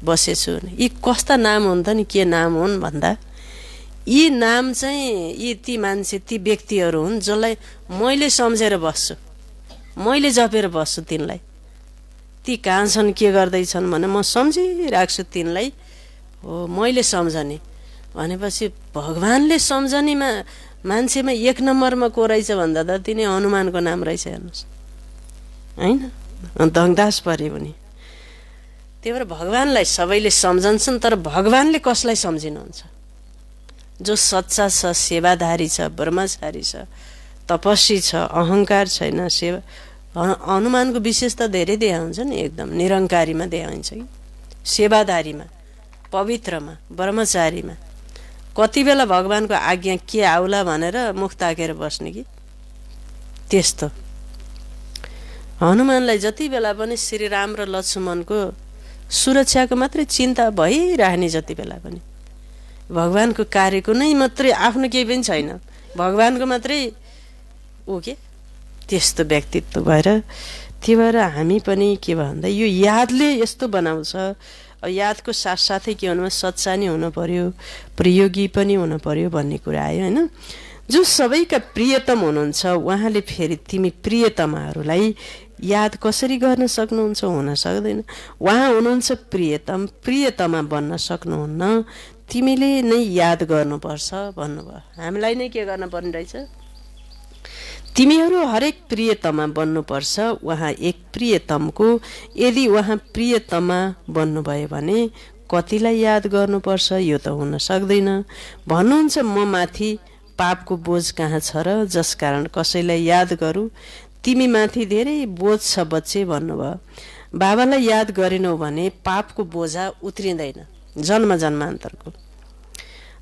बसेछु। यी कस्ता नाम हुन् त नि, के नाम हुन् भन्दा यी नाम चाहिँ यी ती मान्छे ती व्यक्तिहरू हुन् जसलाई मैले सम्झेर बस्छु, मैले जपेर बस्छु तिनलाई। ती कहाँ छन् के गर्दैछन् भने म सम्झिराख्छु तिनलाई, हो मैले सम्झने भनेपछि भगवानले सम्झनेमा मान्छेमा 1 नम्बरमा को रहेछ भन्दा त तिनी हनुमानको नाम रहेछ। हेर्नुहोस् होइन, दङदास परे पनि। त्यही भएर भगवानलाई सबैले सम्झन्छन्, तर भगवानले कसलाई सम्झिनुहुन्छ? जो सच्चा छ, सेवाधारी छ, ब्रह्मचारी छ, तपस्वी छ, अहङ्कार छैन। हनुमानको विशेषता धेरै देखा हुन्छ नि, एकदम निरङ्कारीमा देखा हुन्छ कि, सेवाधारीमा, पवित्रमा, ब्रह्मचारीमा। कति बेला भगवानको आज्ञा के आउला भनेर मुख ताकेर बस्ने कि त्यस्तो। हनुमानलाई जति बेला पनि श्रीराम र लक्ष्मणको सुरक्षाको मात्रै चिन्ता भइराख्ने, जति बेला पनि भगवानको कार्यको नै मात्रै, आफ्नो केही पनि छैन, भगवानको मात्रै के त्यस्तो व्यक्तित्व भएर। त्यही भएर हामी पनि के भन्दा यो यादले यस्तो बनाउँछ। यादको साथसाथै के भन्नु, सच्चा नि हुनु पर्यो, प्रयोगी पनि हुनु पर्यो भन्ने कुरा आयो होइन। जो सबैका प्रियतम हुनुहुन्छ उहाँले फेरि तिमी प्रियतमाहरूलाई याद कसरी गर्न सक्नुहुन्छ? हुन सक्दैन। उहाँ हुनुहुन्छ प्रियतम, प्रियतमा बन्न सक्नुहुन्न, तिमीले नै याद गर्नुपर्छ भन्नुभयो। हामीलाई नै के गर्न पर्ने रहेछ? तिमीहरू हरेक प्रियतमा बन्नुपर्छ। उहाँ एक प्रियतमको यदि उहाँ प्रियतमा बन्नुभयो भने कतिलाई याद गर्नुपर्छ? यो त हुन सक्दैन। भन्नुहुन्छ म माथि पापको बोझ कहाँ छ र जसकारण कसैलाई याद गरौँ? तिमी माथि धेरै बोझ छ बच्चे भन्नुभयो। बाबालाई याद गरेनौ भने पापको बोझा उत्रिँदैन जन्म जन्मान्तरको।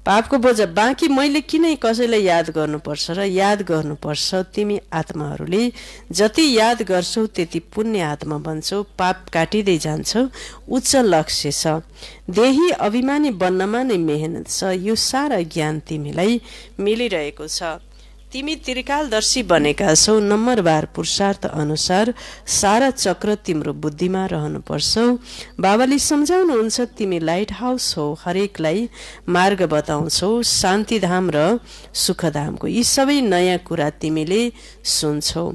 पापको बोझा बाँकी मैले किन कसैलाई याद गर्नुपर्छ र याद गर्नुपर्छ तिमी आत्माहरूले जति याद गर्छौ त्यति पुण्य आत्मा बन्छौ पाप काटिँदै जान्छौ उच्च लक्ष्य छ देही अभिमानी बन्नमा नै मेहनत छ यो सारा ज्ञान तिमीलाई मिलिरहेको छ तिमी त्रिकालदर्शी बनेका छौ नम्बरवार पुरुषार्थ अनुसार सारा चक्र तिम्रो बुद्धिमा रहनुपर्छ बाबाले सम्झाउनुहुन्छ तिमी लाइट हाउस हो हरेकलाई मार्ग बताउँछौ शान्तिधाम र सुखधामको यी सबै नयाँ कुरा तिमीले सुन्छौ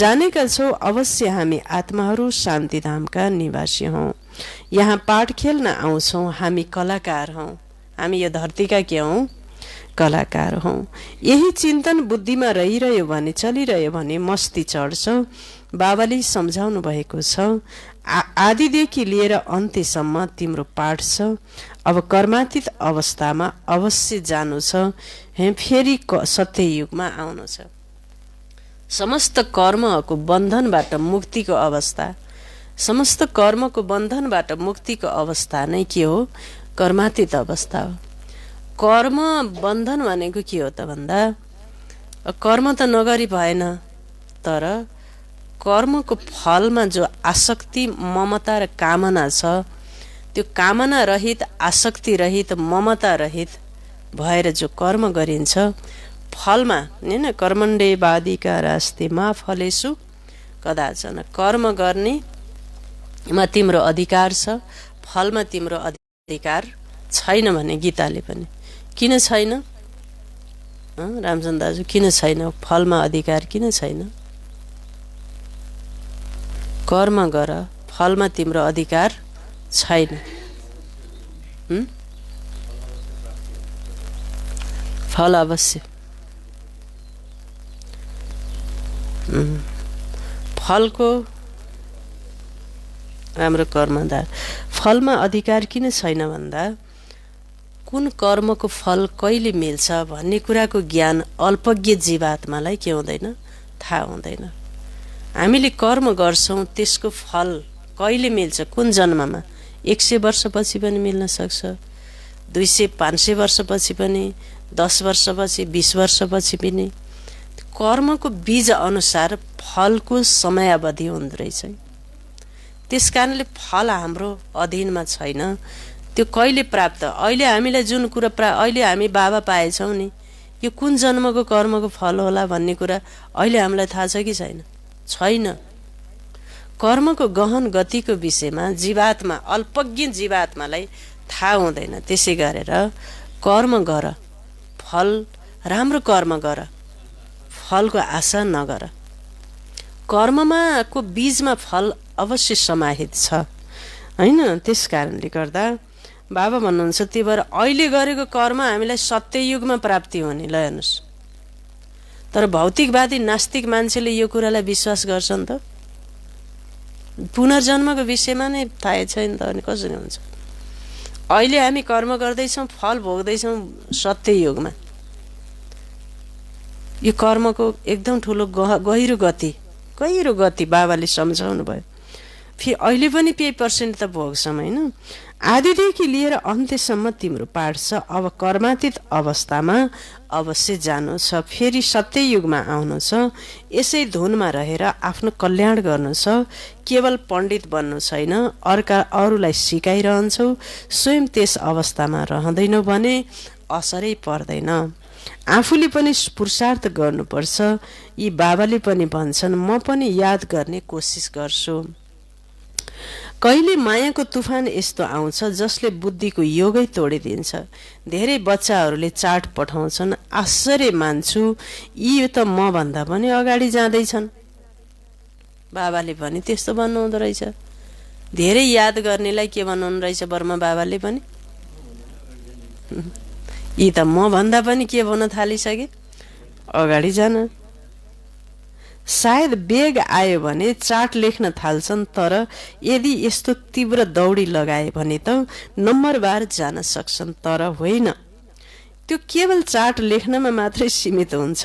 जानेका छौ अवश्य हामी आत्माहरू शान्तिधामका निवासी हौं यहाँ पाठ खेल्न आउँछौं हामी कलाकार हौं हामी यो धरतीका के हौं कलाकार हौं यही चिन्तन बुद्धिमा रहिरह्यो भने चलिरह्यो भने मस्ती चढ्छ बाबाले सम्झाउनु भएको छ आदिदेखि लिएर अन्त्यसम्म तिम्रो पाठ छ अब कर्मातीत अवस्थामा अवश्य जानु छ फेरि सत्ययुगमा आउनु छ समस्त कर्मको बन्धनबाट मुक्तिको अवस्था समस्त कर्मको बन्धनबाट मुक्तिको अवस्था नै के हो कर्मातीत अवस्था हो कर्म बन्धन भनेको के हो त भन्दा कर्म त नगरी भएन तर कर्मको फलमा जो आसक्ति ममता र कामना छ त्यो कामना रहित आसक्ति रहित ममता रहित भएर जो कर्म गरिन्छ फलमा हैन कर्मण्डे बाधिका रास्ते मा फलेषु कदाचन कर्म गर्नेमा तिम्रो अधिकार छ फलमा तिम्रो अधिकार छैन भने गीताले पनि किन छैन रामचन्द्र दाजु किन छैन फलमा अधिकार किन छैन कर्म गर फलमा तिम्रो अधिकार छैन फल अवश्य फलको राम्रो कर्मदार फलमा अधिकार किन छैन भन्दा कुन कर्मको फल कहिले मिल्छ भन्ने कुराको ज्ञान अल्पज्ञ जीवात्मालाई के हुँदैन थाहा हुँदैन हामीले कर्म गर्छौं त्यसको फल कहिले मिल्छ कुन जन्ममा 100 वर्षपछि पनि मिल्न सक्छ 200-500 वर्षपछि पनि 10 वर्षपछि 20 वर्षपछि पनि कर्मको बीज अनुसार फलको समयावधि हुँदो रहेछ त्यसकारणले फल हाम्रो अधीनमा छैन त्यो कहिले प्राप्त अहिले हामीलाई जुन कुरा अहिले हामी बाबा पाएछौं नि यो कुन जन्मको कर्मको फल होला भन्ने कुरा अहिले हामीलाई थाहा छ कि छैन छैन कर्मको गहन गतिको विषयमा जीवात्मा अल्पज्ञ जीवात्मालाई थाहा हुँदैन त्यसै गरेर कर्म गर फल राम्रो कर्म गर फलको आशा नगर कर्ममा को बीजमा फल अवश्य समाहित छ हैन त्यसकारणले गर्दा बाबा भन्नुहुन्छ त्यही भएर अहिले गरेको कर्म हामीलाई सत्ययुगमा प्राप्ति हुने ल हेर्नुस् तर भौतिकवादी नास्तिक मान्छेले यो कुरालाई विश्वास गर्छन् त पुनर्जन्मको विषयमा नै थाहा छैन त अनि कसरी हुन्छ अहिले हामी कर्म गर्दैछौं फल भोग्दैछौं सत्ययुगमा यो कर्मको एकदम ठुलो गहिरो गति बाबाले सम्झाउनु भयो फेरि अहिले पनि 5% त भोग्छौं हैन आदिदेखि लिएर अन्त्यसम्म तिम्रो पाठ छ अब कर्मातीत अवस्थामा अवश्य जानु छ फेरि सत्ययुगमा आउनु छ यसै धुनमा रहेर आफ्नो कल्याण गर्नु छ केवल पण्डित बन्नु छैन अरूलाई सिकाइरहन्छौ स्वयं त्यस अवस्थामा रहँदैनौ भने असरै पर्दैन आफूले पनि पुरुषार्थ गर्नुपर्छ यी बाबाले पनि भन्छन् म पनि याद गर्ने कोसिस गर्छु कहिले मायाको तुफान यस्तो आउँछ जसले बुद्धिको योगै तोडिदिन्छ धेरै बच्चाहरूले चाट पठाउँछन् आश्चर्य मान्छु यी त म भन्दा पनि अगाडि जाँदैछन् बाबाले पनि त्यस्तो भन्नुहुँदो रहेछ धेरै याद गर्नेलाई के भन्नुहुँदो रहेछ बर्मा बाबाले पनि यी त म भन्दा पनि के भन्न थालिसके अगाडि जान सायद बेग आयो भने चाट लेख्न थाल्छन् तर यदि यस्तो तीव्र दौडी लगाए भने त नम्बरवार जान सक्छन् तर होइन त्यो केवल चाट लेख्नमा मात्रै सीमित हुन्छ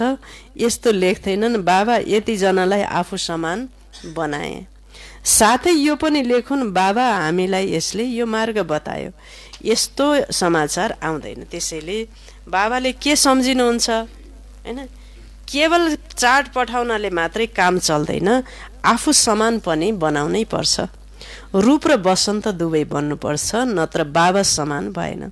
यस्तो लेख्दैनन् बाबा यति जनालाई आफू समान बनाए साथै यो पनि लेखुन् बाबा हामीलाई यसले यो मार्ग बतायो यस्तो समाचार आउँदैन। त्यसैले बाबाले के सम्झिनुहुन्छ हैन, केवल चाड पठाउनाले मात्रै काम चल्दैन, आफू समान पनि बनाउनै पर्छ। रूप र बसन्त दुवै बन्नुपर्छ, नत्र बाबा समान भएन।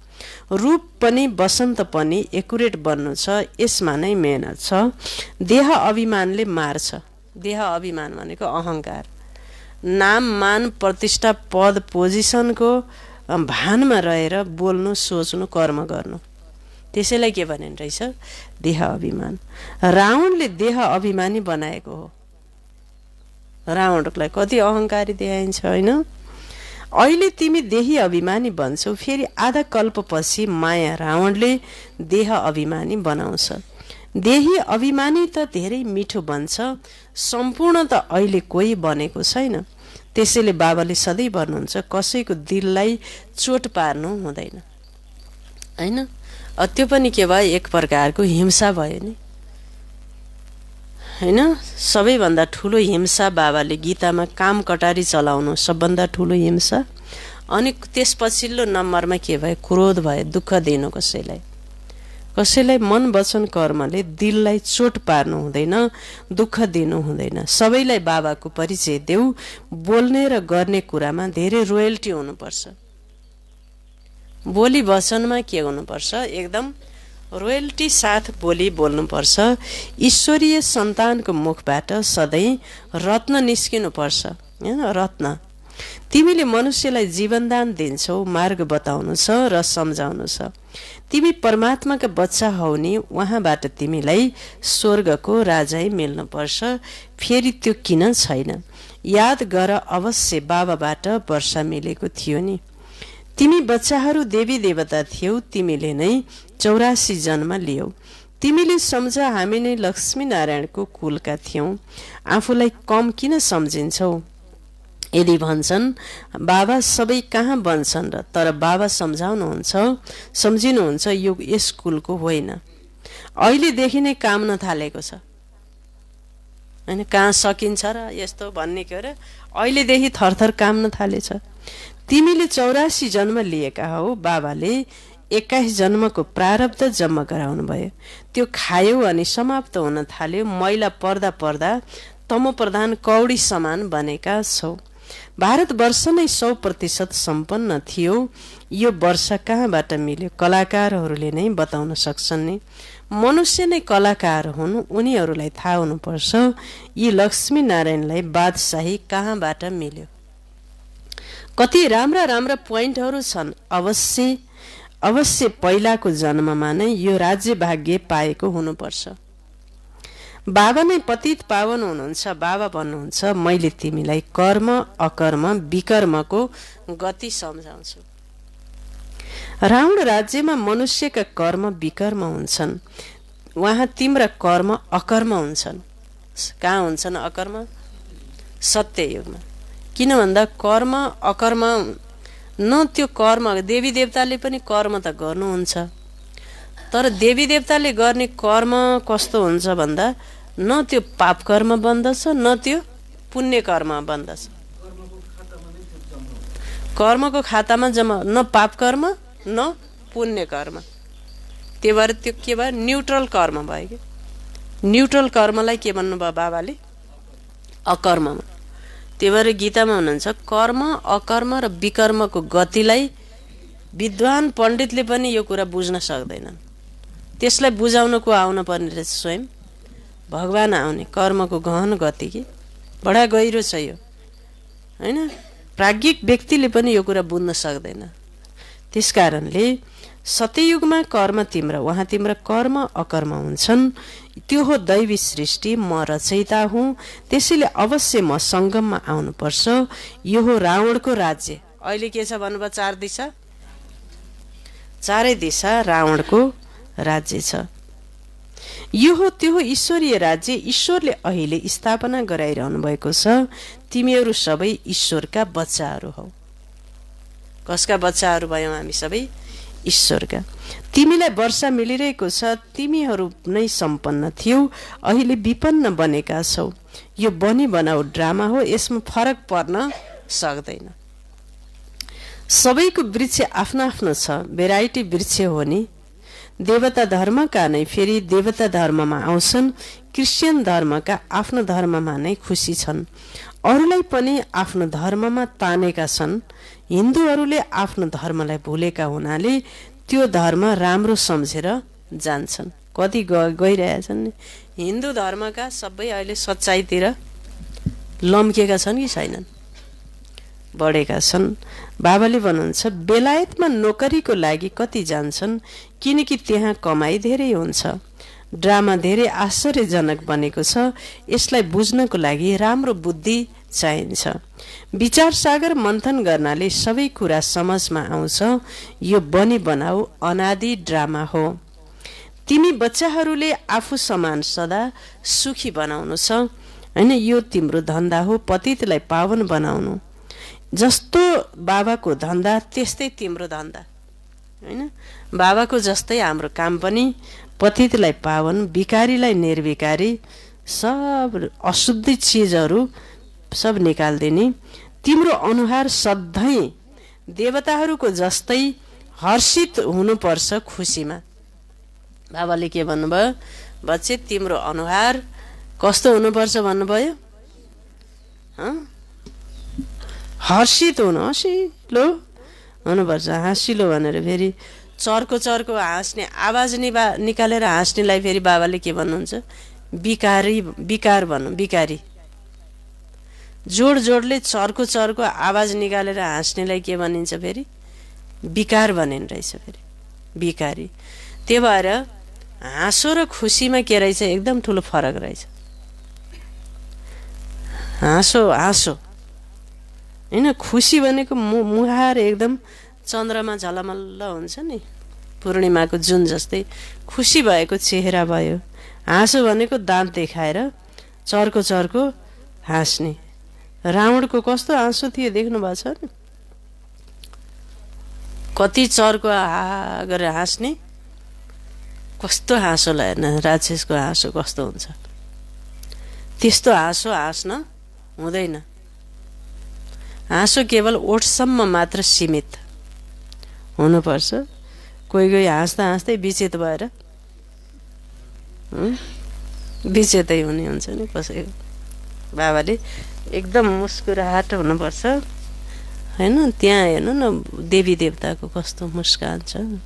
रूप पनि बसन्त पनि एकुरेट बन्नु छ, यसमा नै मेहनत छ। देह अभिमानले मार्छ। देह अभिमान भनेको अहङ्कार, नाम मान प्रतिष्ठा पद पोजिसनको भानमा रहेर बोल्नु सोच्नु कर्म गर्नु, त्यसैलाई के भनिन् रहेछ, देह अभिमान। रावणले देह अभिमानी बनाएको हो। रावणलाई कति अहङ्कारी देखाइन्छ होइन। अहिले तिमी देही अभिमानी बन्छौ, फेरि आधा कल्पपछि माया रावणले देह अभिमानी बनाउँछ। देही अभिमानी त धेरै मिठो बन्छ, सम्पूर्ण त अहिले कोही बनेको छैन। त्यसैले बाबाले सधैँ भन्नुहुन्छ, कसैको दिललाई चोट पार्नु हुँदैन हैन। त्यो पनि के भयो, एक प्रकारको हिंसा भयो नि हैन। सबैभन्दा ठुलो हिंसा बाबाले गीतामा काम कटारी चलाउनु सबभन्दा ठुलो हिंसा। अनि त्यस पछिल्लो नम्बरमा के भयो, क्रोध भयो, दुःख दिनु कसैलाई। कसैलाई मन वचन कर्मले दिललाई चोट पार्नु हुँदैन, दुःख दिनु हुँदैन। सबैलाई बाबाको परिचय देऊ। बोल्ने र गर्ने कुरामा धेरै रोयल्टी हुनुपर्छ। बोली वचनमा के हुनुपर्छ, एकदम रोयल्टी साथ बोली बोल्नुपर्छ। ईश्वरीय सन्तानको मुखबाट सधैँ रत्न निस्किनुपर्छ हैन, रत्न। तिमीले मनुष्यलाई जीवनदान दिन्छौ, मार्ग बताउनु छ र सम्झाउनु छ। तिमी परमात्माका बच्चा हौ नि, उहाँबाट तिमीलाई स्वर्गको राजै मिल्नुपर्छ। फेरि त्यो किन छैन, याद गर अवश्य बाबाबाट वर्षा मिलेको थियो नि। तिमी बच्चाहरू देवी देवता थियौ, तिमीले नै 84 जन्म लियौ। तिमीले सम्झ हामी नै लक्ष्मी नारायणको कुलका थियौं, आफूलाई कम किन सम्झिन्छौ। यदि भन्छन् बाबा सबै कहाँ बन्छन् र, तर बाबा सम्झिनुहुन्छ यो यस कुलको होइन। अहिलेदेखि नै काम नथालेको छ हैन, कहाँ सकिन्छ र यस्तो भन्ने के अरे, अहिलेदेखि थरथर काम नथालेछ। तिमीले 84 जन्म लिएका हौ, बाबाले 21 जन्मको प्रारब्ध जम्मा गराउनु भयो। त्यो खायो अनि समाप्त हुन थाल्यो। मैला पर्दा पर्दा तमोप्रधान कौडी समान बनेका छौ। भारतवर्ष नै 100% सम्पन्न थियो। यो वर्ष कहाँबाट मिल्यो, कलाकारहरूले नै बताउन सक्छन् नि। मनुष्य नै कलाकार हुन्, उनीहरूलाई थाहा हुनुपर्छ यी लक्ष्मी नारायणलाई बादशाही कहाँबाट मिल्यो। कति राम्रा राम्रा पोइन्टहरू छन्। अवश्य पहिलाको जन्ममा नै यो राज्य भाग्य पाएको हुनुपर्छ। बाबा नै पतित पावन हुनुहुन्छ। बाबा भन्नुहुन्छ, मैले तिमीलाई कर्म अकर्म विकर्मको गति सम्झाउँछु। रावण राज्यमा मनुष्यका कर्म विकर्म हुन्छन्, वहाँ तिम्रा कर्म अकर्म हुन्छन्। कहाँ हुन्छन् अकर्म? सत्ययुगमा। किन भन्दा कर्म अकर्म न, त्यो कर्म देवी देवताले पनि कर्म त गर्नुहुन्छ, तर देवी देवताले गर्ने कर्म कस्तो हुन्छ भन्दा न त्यो पाप कर्म बन्दछ, न त्यो पुण्य कर्म बन्दछ। कर्मको खातामा जम्मा, न पाप कर्म न पुण्य कर्म। त्यही भएर त्यो के भयो, न्युट्रल कर्म भयो कि। न्युट्रल कर्मलाई के भन्नुभयो बाबाले, अकर्ममा। त्यही भएर गीतामा हुनुहुन्छ, कर्म अकर्म र विकर्मको गतिलाई विद्वान पण्डितले पनि यो कुरा बुझ्न सक्दैनन्। त्यसलाई बुझाउन को आउन पर्ने रहेछ, स्वयं भगवान आउने। कर्मको गहन गति कि बडा गहिरो छ यो हैन। प्राज्ञिक व्यक्तिले पनि यो कुरा बुझ्न सक्दैन। त्यसकारणले सत्ययुगमा कर्म तिम्रो, वहाँ तिम्रा कर्म अकर्म हुन्छन्। त्यो हो दैवी सृष्टि, म रचयिता हुँ। त्यसैले अवश्य म सङ्गममा आउनुपर्छ। यो हो रावणको राज्य। अहिले के छ भन्नुभयो, 4 दिशा, चारै दिशा रावणको राज्य छ। यो हो त्यो हो ईश्वरीय राज्य। ईश्वरले अहिले स्थापना गराइरहनु भएको छ। तिमीहरू सबै ईश्वरका बच्चाहरू हौ। कसका बच्चाहरू भयौँ हामी सबै? ईश्वरका। तिमीलाई वर्षा मिलिरहेको छ, तिमीहरू नै सम्पन्न थियौ, अहिले विपन्न बनेका छौ। यो बनी बनाऊ ड्रामा हो, यसमा फरक पर्न सक्दैन। सबैको वृक्ष आफ्नो आफ्नो छ, भेराइटी वृक्ष हो नि। देवता धर्मका नै फेरि देवता धर्ममा आउँछन्, क्रिस्चियन धर्मका आफ्नो धर्ममा नै खुसी छन्, अरूलाई पनि आफ्नो धर्ममा तानेका छन्। हिन्दूहरूले आफ्नो धर्मलाई भुलेका हुनाले त्यो धर्म राम्रो सम्झेर जान्छन्। कति गइरहेछन् नि हिन्दू धर्मका सबै अहिले सच्चाइतिर लम्केका छन् कि छैनन्, बढेका छन्। बाबाले भन्नुहुन्छ बेलायतमा नोकरीको लागि कति जान्छन् किनकि त्यहाँ कमाई धेरै हुन्छ। ड्रामा धेरै आश्चर्यजनक बनेको छ, यसलाई बुझ्नको लागि राम्रो बुद्धि चाहिन्छ। विचार सागर मन्थन गर्नाले सबै कुरा समझमा आउँछ। यो बनी बनाऊ अनादि ड्रामा हो। तिमी बच्चाहरूले आफू समान सदा सुखी बनाउनु छ हैन, यो तिम्रो धन्दा हो। पतितलाई पावन बनाउनु, जस्तो बाबाको धन्दा त्यस्तै तिम्रो धन्दा हैन। बाबाको जस्तै हाम्रो काम पनि पतितलाई पावन, भिखारीलाई निर्भिकारी, सब अशुद्ध चिजहरू सब निकाल्दिने। तिम्रो अनुहार सधैँ देवताहरूको जस्तै हर्षित हुनुपर्छ खुसीमा। बाबाले के भन्नुभयो? बच्चे तिम्रो अनुहार कस्तो हुनुपर्छ भन्नुभयो? हर्षित हुनु, हँसिलो हुनुपर्छ। हाँसिलो भनेर फेरि चर्को चर्को हाँस्ने आवाज निकालेर हाँस्नेलाई फेरि बाबाले के भन्नुहुन्छ? विकार भन्नु, विकारी। जोड जोडले चर्को चर्को आवाज निकालेर हाँस्नेलाई के भनिन्छ? फेरि विकार भनिन्छ रहेछ, फेरि विकारी। त्यही भएर हाँसो र खुसीमा के रहेछ? एकदम ठुलो फरक रहेछ। हाँसो होइन, खुसी भनेको मुहार एकदम चन्द्रमा झलमल्ल हुन्छ नि, पूर्णिमाको जुन जस्तै खुसी भएको चेहरा भयो। हाँसो भनेको दाँत देखाएर चर्को चर्को हाँस्ने। रावणको कस्तो हाँसो थियो देख्नु भएको छ नि? कति चर्को हा गरेर हाँस्ने, कस्तो हाँसोलाई हेर्न, राक्षसको हाँसो कस्तो हुन्छ। त्यस्तो हाँसो हाँस्न हुँदैन। हाँसो केवल ओठसम्म मात्र सीमित हुनुपर्छ। कोही हाँस्दा हाँस्दै विचेत भएर विचेतै हुने हुन्छ नि कसैको। बाबाले एकदम मुस्कुराहट हुनुपर्छ होइन। त्यहाँ हेर्नु न देवी देवताको कस्तो मुस्कान छ।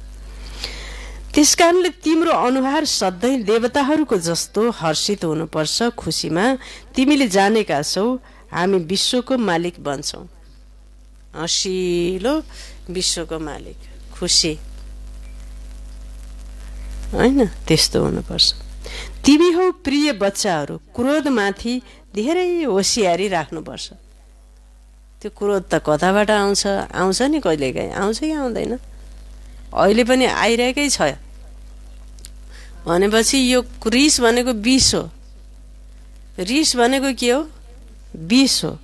त्यसकारणले तिम्रो अनुहार सधैँ देवताहरूको जस्तो हर्षित हुनुपर्छ खुसीमा। तिमीले जानेका छौ हामी विश्वको मालिक बन्छौँ। हँसिलो विश्वको मालिक, खुसी होइन, त्यस्तो हुनुपर्छ। तिमी हौ प्रिय बच्चाहरू, क्रोधमाथि धेरै होसियारी राख्नुपर्छ। त्यो क्रोध त कताबाट आउँछ नि, कहिलेकाहीँ आउँछ कि आउँदैन, अहिले पनि आइरहेकै छ। भनेपछि यो रिस भनेको विष हो। रिस भनेको के हो? विष हो।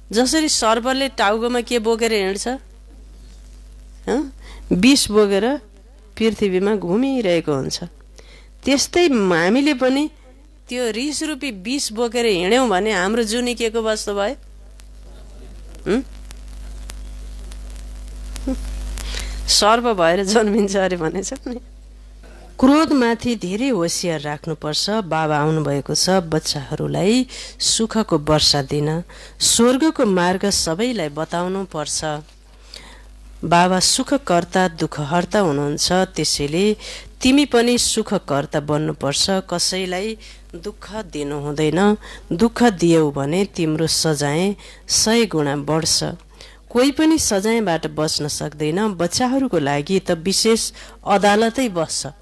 जसरी सर्पले टाउकोमा के बोकेर हिँड्छ, विष बोकेर पृथ्वीमा घुमिरहेको हुन्छ, त्यस्तै हामीले पनि त्यो रिस रूपी विष बोकेर हिँड्यौँ भने हाम्रो जुनी के को वस्तु भयो? सर्प भएर जन्मिन्छ अरे भनेछ नि। क्रोधमाथि धेरै होसियार राख्नुपर्छ। बाबा आउनुभएको छ बच्चाहरूलाई सुखको वर्षा दिन, स्वर्गको मार्ग सबैलाई बताउनु पर्छ। बाबा सुखकर्ता दुःखहर्ता हुनुहुन्छ, त्यसैले तिमी पनि सुखकर्ता बन्नुपर्छ। कसैलाई दुःख दिनु हुँदैन। दुःख दियौ भने तिम्रो सजाय 100 गुणा बढ्छ। कोही पनि सजायबाट बच्न सक्दैन। बच्चाहरूको लागि त विशेष अदालतै बस्छ।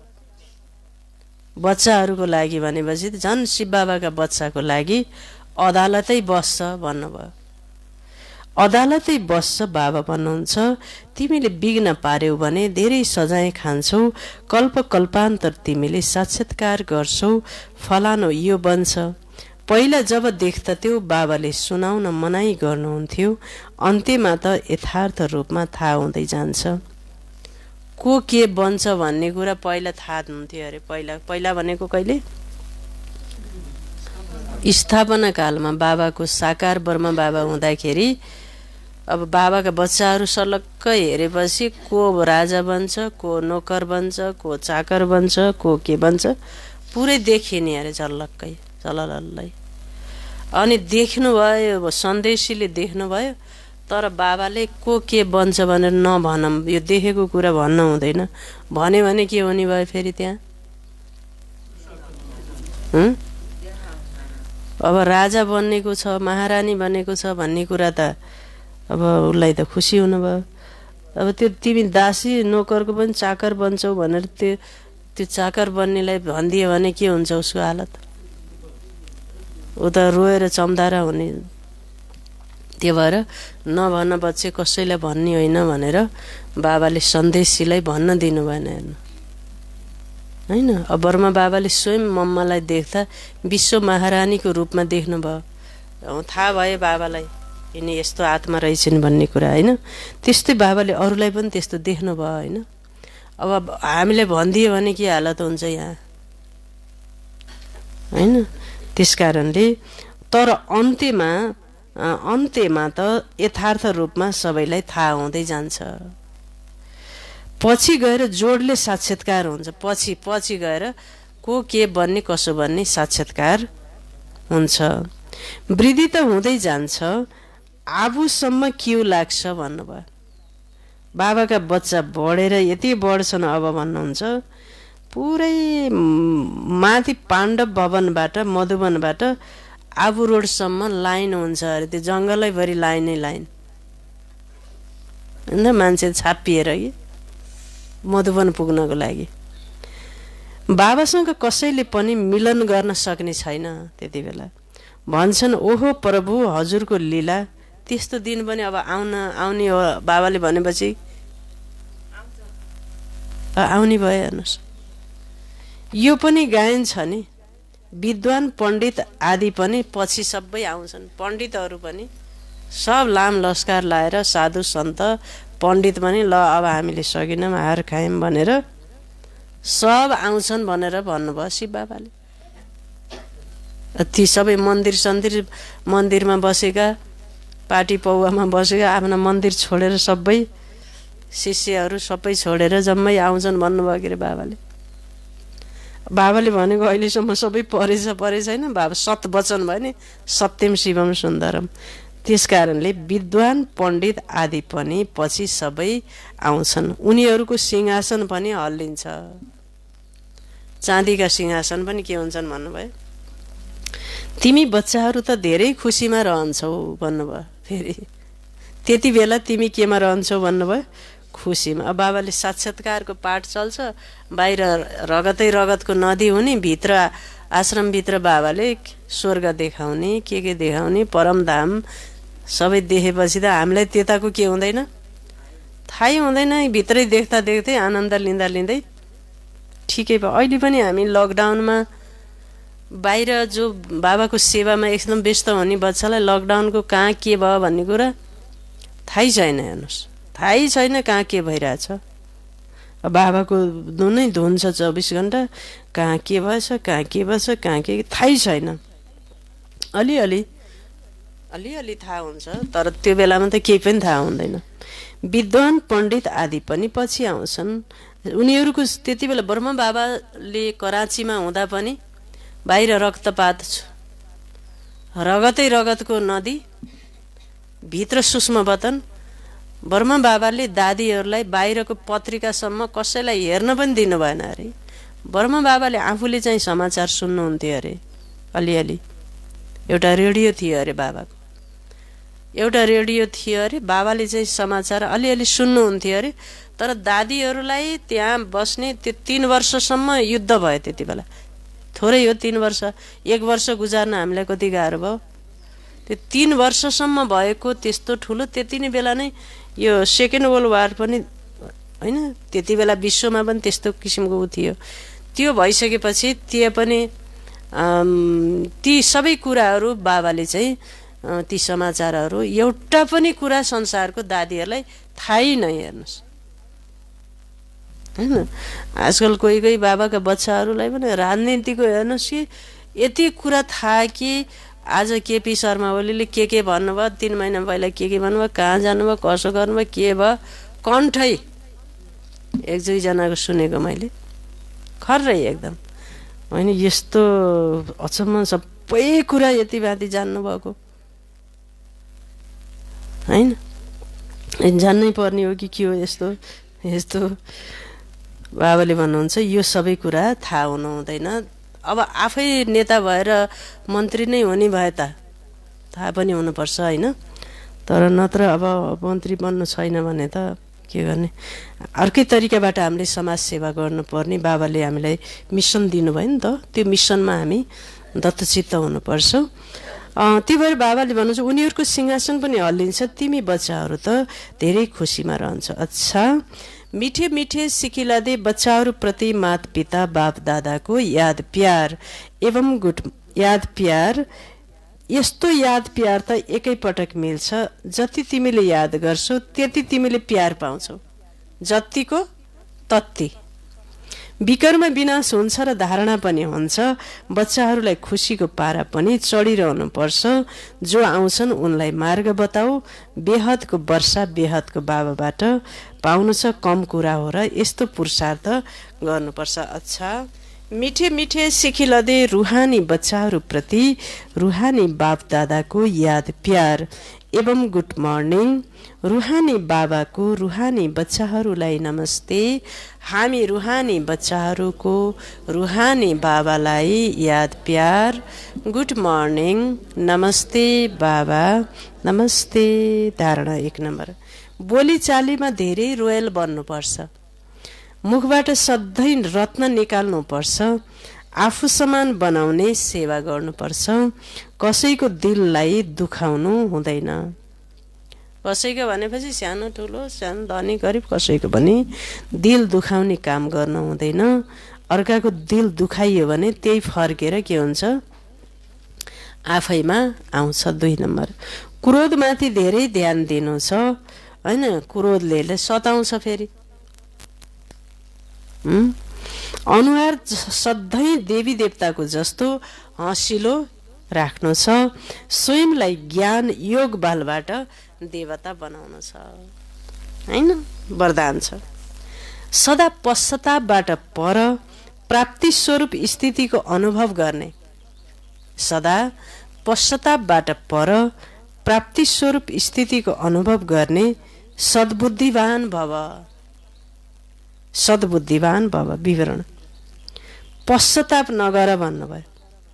बच्चाहरूको लागि भनेपछि झन् शिव बाबाका बच्चाको लागि अदालतै बस्छ भन्नुभयो। अदालतै बस्छ बाबा भन्नुहुन्छ। तिमीले विघ्न पार्यौ भने धेरै सजाय खान्छौ। कल्पान्तर तिमीले साक्षात्कार गर्छौ, फलानो यो बन्छ। पहिला जब देख्दथ्यौ बाबाले सुनाउन मनाई गर्नुहुन्थ्यो, अन्त्यमा त यथार्थ रूपमा थाहा हुँदै जान्छ। को के बन्छ भन्ने कुरा पहिला थाहा हुन्थ्यो अरे। पहिला भनेको कहिले? स्थापना कालमा बाबाको साकार ब्रह्म बाबा हुँदाखेरि अब बाबाका बच्चाहरू सलक्क हेरेपछि को राजा बन्छ, को नोकर बन्छ, को चाकर बन्छ, को के बन्छ, पुरै देखिने अरे झलक्कै झललल्लै। अनि देख्नुभयो, सन्देशीले देख्नुभयो, तर बाबाले को के बन्छ भनेर नभनौँ, यो देखेको कुरा भन्न हुँदैन। भन्यो भने के हुने भयो फेरि त्यहाँ? अब राजा बन्नेको छ, महारानी बनेको छ भन्ने कुरा त अब उसलाई त खुसी हुनुभयो। अब त्यो तिमी दासी नोकरको पनि चाकर बन्छौ भनेर त्यो चाकर बन्नेलाई भनिदियो भने के हुन्छ उसको हालत? ऊ त रोएर चम्दारा हुने। त्यो भएर नभन बच्चे कसैलाई भन्ने होइन भनेर बाबाले सन्देशीलाई भन्न दिनु भएन हेर्नु होइन। अब बर्मा बाबाले स्वयं मम्मालाई देख्दा विश्व महारानीको रूपमा देख्नुभयो। थाहा भयो बाबालाई यिनी यस्तो आत्मा रहेछन् भन्ने कुरा होइन। त्यस्तै बाबाले अरूलाई पनि त्यस्तो देख्नुभयो होइन। अब हामीले भनिदियो भने के हालत हुन्छ यहाँ होइन। त्यस कारणले तर अन्त्यमा त यथार्थ रूपमा सबैलाई थाहा हुँदै जान्छ। पछि गएर जोडले साक्षात्कार हुन्छ। पछि गएर को के बन्ने कसो बन्ने साक्षात्कार हुन्छ। वृद्धि त हुँदै जान्छ, आबुसम्म क्यू लाग्छ भन्नुभयो। बाबाका बच्चा बढेर यति बढ्छन् अब भन्नुहुन्छ, पुरै माथि पाण्डव भवनबाट मधुवनबाट आबु रोडसम्म लाइन हुन्छ अरे। त्यो जङ्गलैभरि लाइनै लाइन होइन, मान्छे छापिएर कि मधुवन पुग्नको लागि। बाबासँग कसैले पनि मिलन गर्न सक्ने छैन त्यति बेला। भन्छन् ओहो प्रभु हजुरको लीला। त्यस्तो दिन पनि अब आउने हो बाबाले भनेपछि आउने भयो हेर्नुहोस्। यो पनि गायन छ नि, विद्वान पण्डित आदि पनि पछि सबै आउँछन्। पण्डितहरू पनि सब लाम लस्कार लाएर साधु सन्त पण्डित पनि ल अब हामीले सकिनौँ हार खायौँ भनेर सब आउँछन् भनेर भन्नुभयो शिव बाबाले। ती सबै मन्दिरमा बसेका, पार्टी पौवामा बसेका आफ्ना मन्दिर छोडेर सबै शिष्यहरू सबै छोडेर जम्मै आउँछन् भन्नुभयो के अरे बाबाले। बाबाले भनेको अहिलेसम्म सबै पढे छैन। बाबा सत वचन भयो नि, सत्यम शिवम सुन्दरम। त्यस कारणले विद्वान पण्डित आदि पनि पछि सबै आउँछन्। उनीहरूको सिंहासन पनि हल्लिन्छ। चाँदीका सिंहासन पनि के हुन्छन् भन्नुभयो। तिमी बच्चाहरू त धेरै खुसीमा रहन्छौ भन्नुभयो। फेरि त्यति बेला तिमी केमा रहन्छौ भन्नुभयो? खुसीमा। अब बाबाले साक्षात्कारको पाठ चल्छ, बाहिर रगतै रगतको नदी हुने, भित्र आश्रमभित्र बाबाले स्वर्ग देखाउने, के देखाउने, परमधाम सबै देखेपछि त हामीलाई त्यताको के हुँदैन, थाहै हुँदैन। भित्रै देख्दै आनन्द लिँदै ठिकै भयो। अहिले पनि हामी लकडाउनमा बाहिर जो बाबाको सेवामा एकदम व्यस्त हुने बच्चालाई लकडाउनको कहाँ के भयो भन्ने कुरा थाहै छैन हेर्नुहोस्। थाहै छैन कहाँ के भइरहेछ। बाबाको धुनै धुन छ 24 घन्टा, कहाँ के भएछ, कहाँ के भएछ, कहाँ के थाहै छैन। अलिअलि थाहा हुन्छ, तर त्यो बेलामा त केही पनि थाहा हुँदैन। विद्वान पण्डित आदि पनि पछि आउँछन्। उनीहरूको त्यति बेला ब्रह्म बाबाले कराँचीमा हुँदा पनि बाहिर रक्तपात छ, रगतै रगतको नदी, भित्र सूक्ष्मवतन। ब्रह्म बाबाले दादीहरूलाई बाहिरको पत्रिकासम्म कसैलाई हेर्न पनि दिनु भएन अरे। ब्रह्म बाबाले आफूले चाहिँ समाचार सुन्नुहुन्थ्यो अरे। अलिअलि एउटा रेडियो थियो अरे बाबाको, एउटा रेडियो थियो अरे। बाबाले चाहिँ समाचार अलिअलि सुन्नुहुन्थ्यो अरे। तर दादीहरूलाई त्यहाँ बस्ने त्यो 3 वर्षसम्म युद्ध भयो त्यति बेला। थोरै हो 3 वर्ष, 1 वर्ष गुजार्न हामीलाई कति गाह्रो भयो। त्यो 3 वर्षसम्म भएको त्यस्तो ठुलो, त्यति नै बेला नै यो सेकेन्ड वर्ल्ड वार पनि होइन, त्यति बेला विश्वमा पनि त्यस्तो किसिमको उ थियो। त्यो भइसकेपछि त्यो पनि ती सबै कुराहरू बाबाले चाहिँ ती समाचारहरू एउटा पनि कुरा संसारको दादीहरूलाई थाहै नै हेर्नुहोस् होइन। आजकल कोही बाबाका बच्चाहरूलाई पनि राजनीतिको हेर्नुहोस् कि यति कुरा थाहा कि आज केपी शर्मा ओलीले के भन्नुभयो, 3 महिना पहिला के भन्नुभयो, कहाँ जानुभयो, कसो गर्नुभयो, के भयो, कण्ठै एक दुईजनाको सुनेको मैले, खर्रै एकदम होइन। यस्तो अचम्म सबै कुरा यति बाँधी जान्नुभएको होइन, जान्नै पर्ने हो कि के हो यस्तो यस्तो। बाबाले भन्नुहुन्छ यो सबै कुरा थाहा हुनु हुँदैन। अब आफै नेता भएर मन्त्री नै हुने भए त थाहा पनि हुनुपर्छ होइन। तर नत्र अब मन्त्री बन्नु छैन भने त के गर्ने। अर्कै तरिकाबाट हामीले समाज सेवा गर्नुपर्ने बाबाले हामीलाई मिसन दिनुभयो नि त, त्यो मिसनमा हामी दत्तचित्त हुनुपर्छ। त्यही भएर बाबाले भन्नुहुन्छ उनीहरूको सिंहासन पनि हल्लिन्छ, तिमी बच्चाहरू त धेरै खुसीमा रहन्छ। अच्छा, मिठे मिठे सिकिला दे बच्चाहरूप्रति माता पिता बाप दादाको याद प्यार एवं याद प्यार। यस्तो याद प्यार त एकैपटक मिल्छ, जति तिमीले याद गर्छौ त्यति तिमीले प्यार पाउँछौ, जतिको तत्ति। विकर्म विनाश हुन्छ र धारणा पनि हुन्छ। बच्चाहरूलाई खुसीको पारा पनि चढिरहनु पर्छ। जो आउँछन् उनलाई मार्ग बताऊ। बेहदको वर्षा बेहदको बाबाबाट पाउनु छ कम कुरा हो र यस्तो पुरुषार्थ गर्नुपर्छ। अच्छा, मिठे मिठे सिखिलदे रुहानी बच्चाहरूप्रति रुहानी बाप दादाको याद प्यार एवं गुड मर्निङ। रुहानी बाबाको रुहानी बच्चाहरूलाई नमस्ते। हामी रुहानी बच्चाहरूको रुहानी बाबालाई याद प्यार, गुड मर्निङ, नमस्ते बाबा, नमस्ते। धारणा 1 नम्बर, बोलीचालीमा धेरै रोयल बन्नुपर्छ। मुखबाट सधैँ रत्न निकाल्नुपर्छ। आफू समान बनाउने सेवा गर्नुपर्छ। कसैको दिललाई दुखाउनु हुँदैन। कसैको भनेपछि सानो ठुलो, सानो धनी गरिब कसैको पनि दिल दुखाउने काम गर्नु हुँदैन। अर्काको दिल दुखाइयो भने त्यही फर्केर के हुन्छ, आफैमा आउँछ। 2 नम्बर, क्रोधमाथि धेरै ध्यान दिनु छ होइन। क्रोधले सताउँछ। फेरि अनुहार सधैँ देवी देवताको जस्तो हँसिलो राख्नु छ। स्वयंलाई ज्ञान योग बलबाट देवता बनाउनु छ होइन, वरदान छ। सदा पश्चातापबाट पर प्राप्ति स्वरूप स्थितिको अनुभव गर्ने। सदा पश्चातापबाट पर प्राप्ति स्वरूप स्थितिको अनुभव गर्ने। सद्बुद्धिवान भव, सद्बुद्धिवान भव। विवरण, पश्चाताप नगर भन्नुभयो।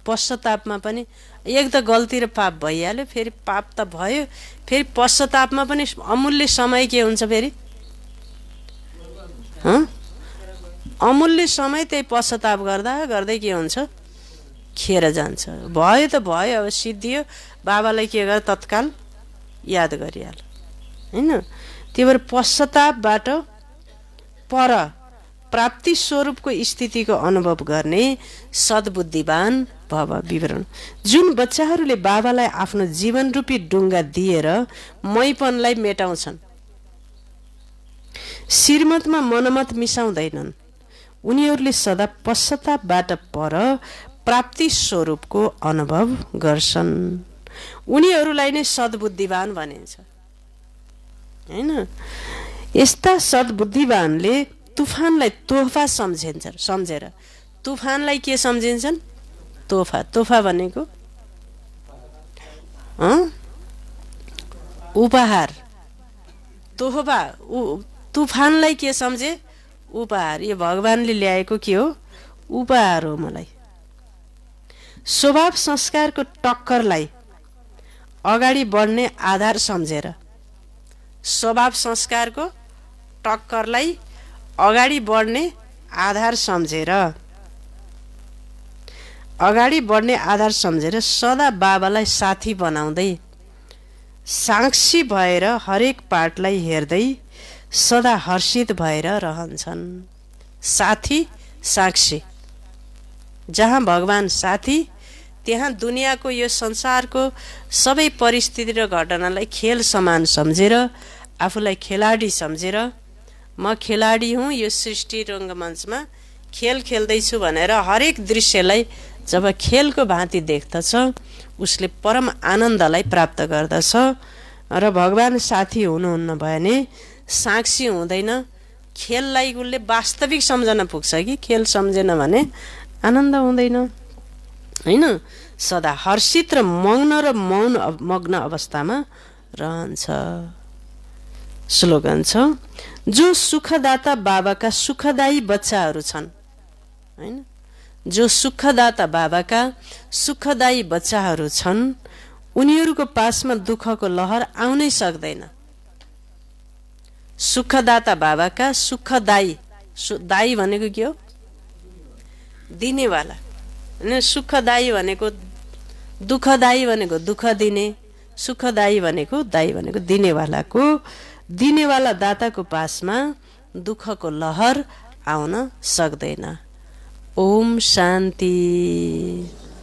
पश्चातापमा पनि एक त गल्ती र पाप भइहाल्यो, फेरि पाप त भयो, फेरि पश्चातापमा पनि अमूल्य समय के हुन्छ, फेरि अमूल्य समय त्यही पश्चाताप गर्दा गर्दै के हुन्छ, खेर जान्छ। भयो त भयो, अब सिद्धियो, बाबालाई के गर तत्काल याद गरिहाल होइन। त्यही भएर पश्चातापबाट पर प्राप्ति स्वरूपको स्थितिको अनुभव गर्ने सद्बुद्धिवान भव। विवरण, जुन बच्चाहरूले बाबालाई आफ्नो जीवन रूपी डुङ्गा दिएर मैपनलाई मेटाउँछन्, श्रीमतमा मनमत मिसाउँदैनन्, उनीहरूले सदा पश्चातापबाट पर प्राप्ति स्वरूपको अनुभव गर्छन्। उनीहरूलाई नै सद्बुद्धिवान भनिन्छ होइन। यस्ता सद्बुद्धिवानले तुफानलाई तोहफा सम्झेर, तुफानलाई के सम्झिन्छन्, तोहफा। तोहफा भनेको उपहार। तोहफा, तुफानलाई के सम्झे, उपहार। यो भगवानले ल्याएको के हो, उपहार हो मलाई। स्वभाव संस्कारको टक्करलाई अगाडि बढ्ने आधार सम्झेर, स्वभाव संस्कारको टक्करलाई अगाडि बढ्ने आधार सम्झेर, अगाडि बढ्ने आधार सम्झेर सदा बाबालाई साथी बनाउँदै, साक्षी भएर हरेक पाठलाई हेर्दै सदा हर्षित भएर रहन्छन्। साथी साक्षी, जहाँ भगवान साथी त्यहाँ दुनियाँको यो संसारको सबै परिस्थिति र घटनालाई खेल समान सम्झेर, आफूलाई खेलाडी सम्झेर, म खेलाडी हुँ, यो सृष्टि रङ्गमञ्चमा खेल खेल्दैछु भनेर हरेक दृश्यलाई जब खेलको भाँति देख्दछ उसले परम आनन्दलाई प्राप्त गर्दछ र भगवान साथी हुनुहुन्न भने साक्षी हुँदैन। खेललाई उसले वास्तविक सम्झन पुग्छ कि खेल सम्झेन भने आनन्द हुँदैन हैन। सदा हर्षित र मग्न अवस्थामा रहन्छ। स्लोगन छ, जो सुखदाता बाबाका सुखदायी बच्चाहरू छन् हैन, जो सुखदाता बाबाका सुखदायी बच्चाहरू छन् उनीहरूको पासमा दुःखको लहर आउनै सक्दैन। सुखदाता बाबाका सुखदायी, दायी भनेको के हो? दिनेवाला हैन। सुखदायी भनेको दुःखदायी भनेको दुःख दिने, सुखदायी भनेको दायी भनेको दिनेवाला दाताको पासमा दुःखको लहर आउन सक्दैन। ओम शान्ति।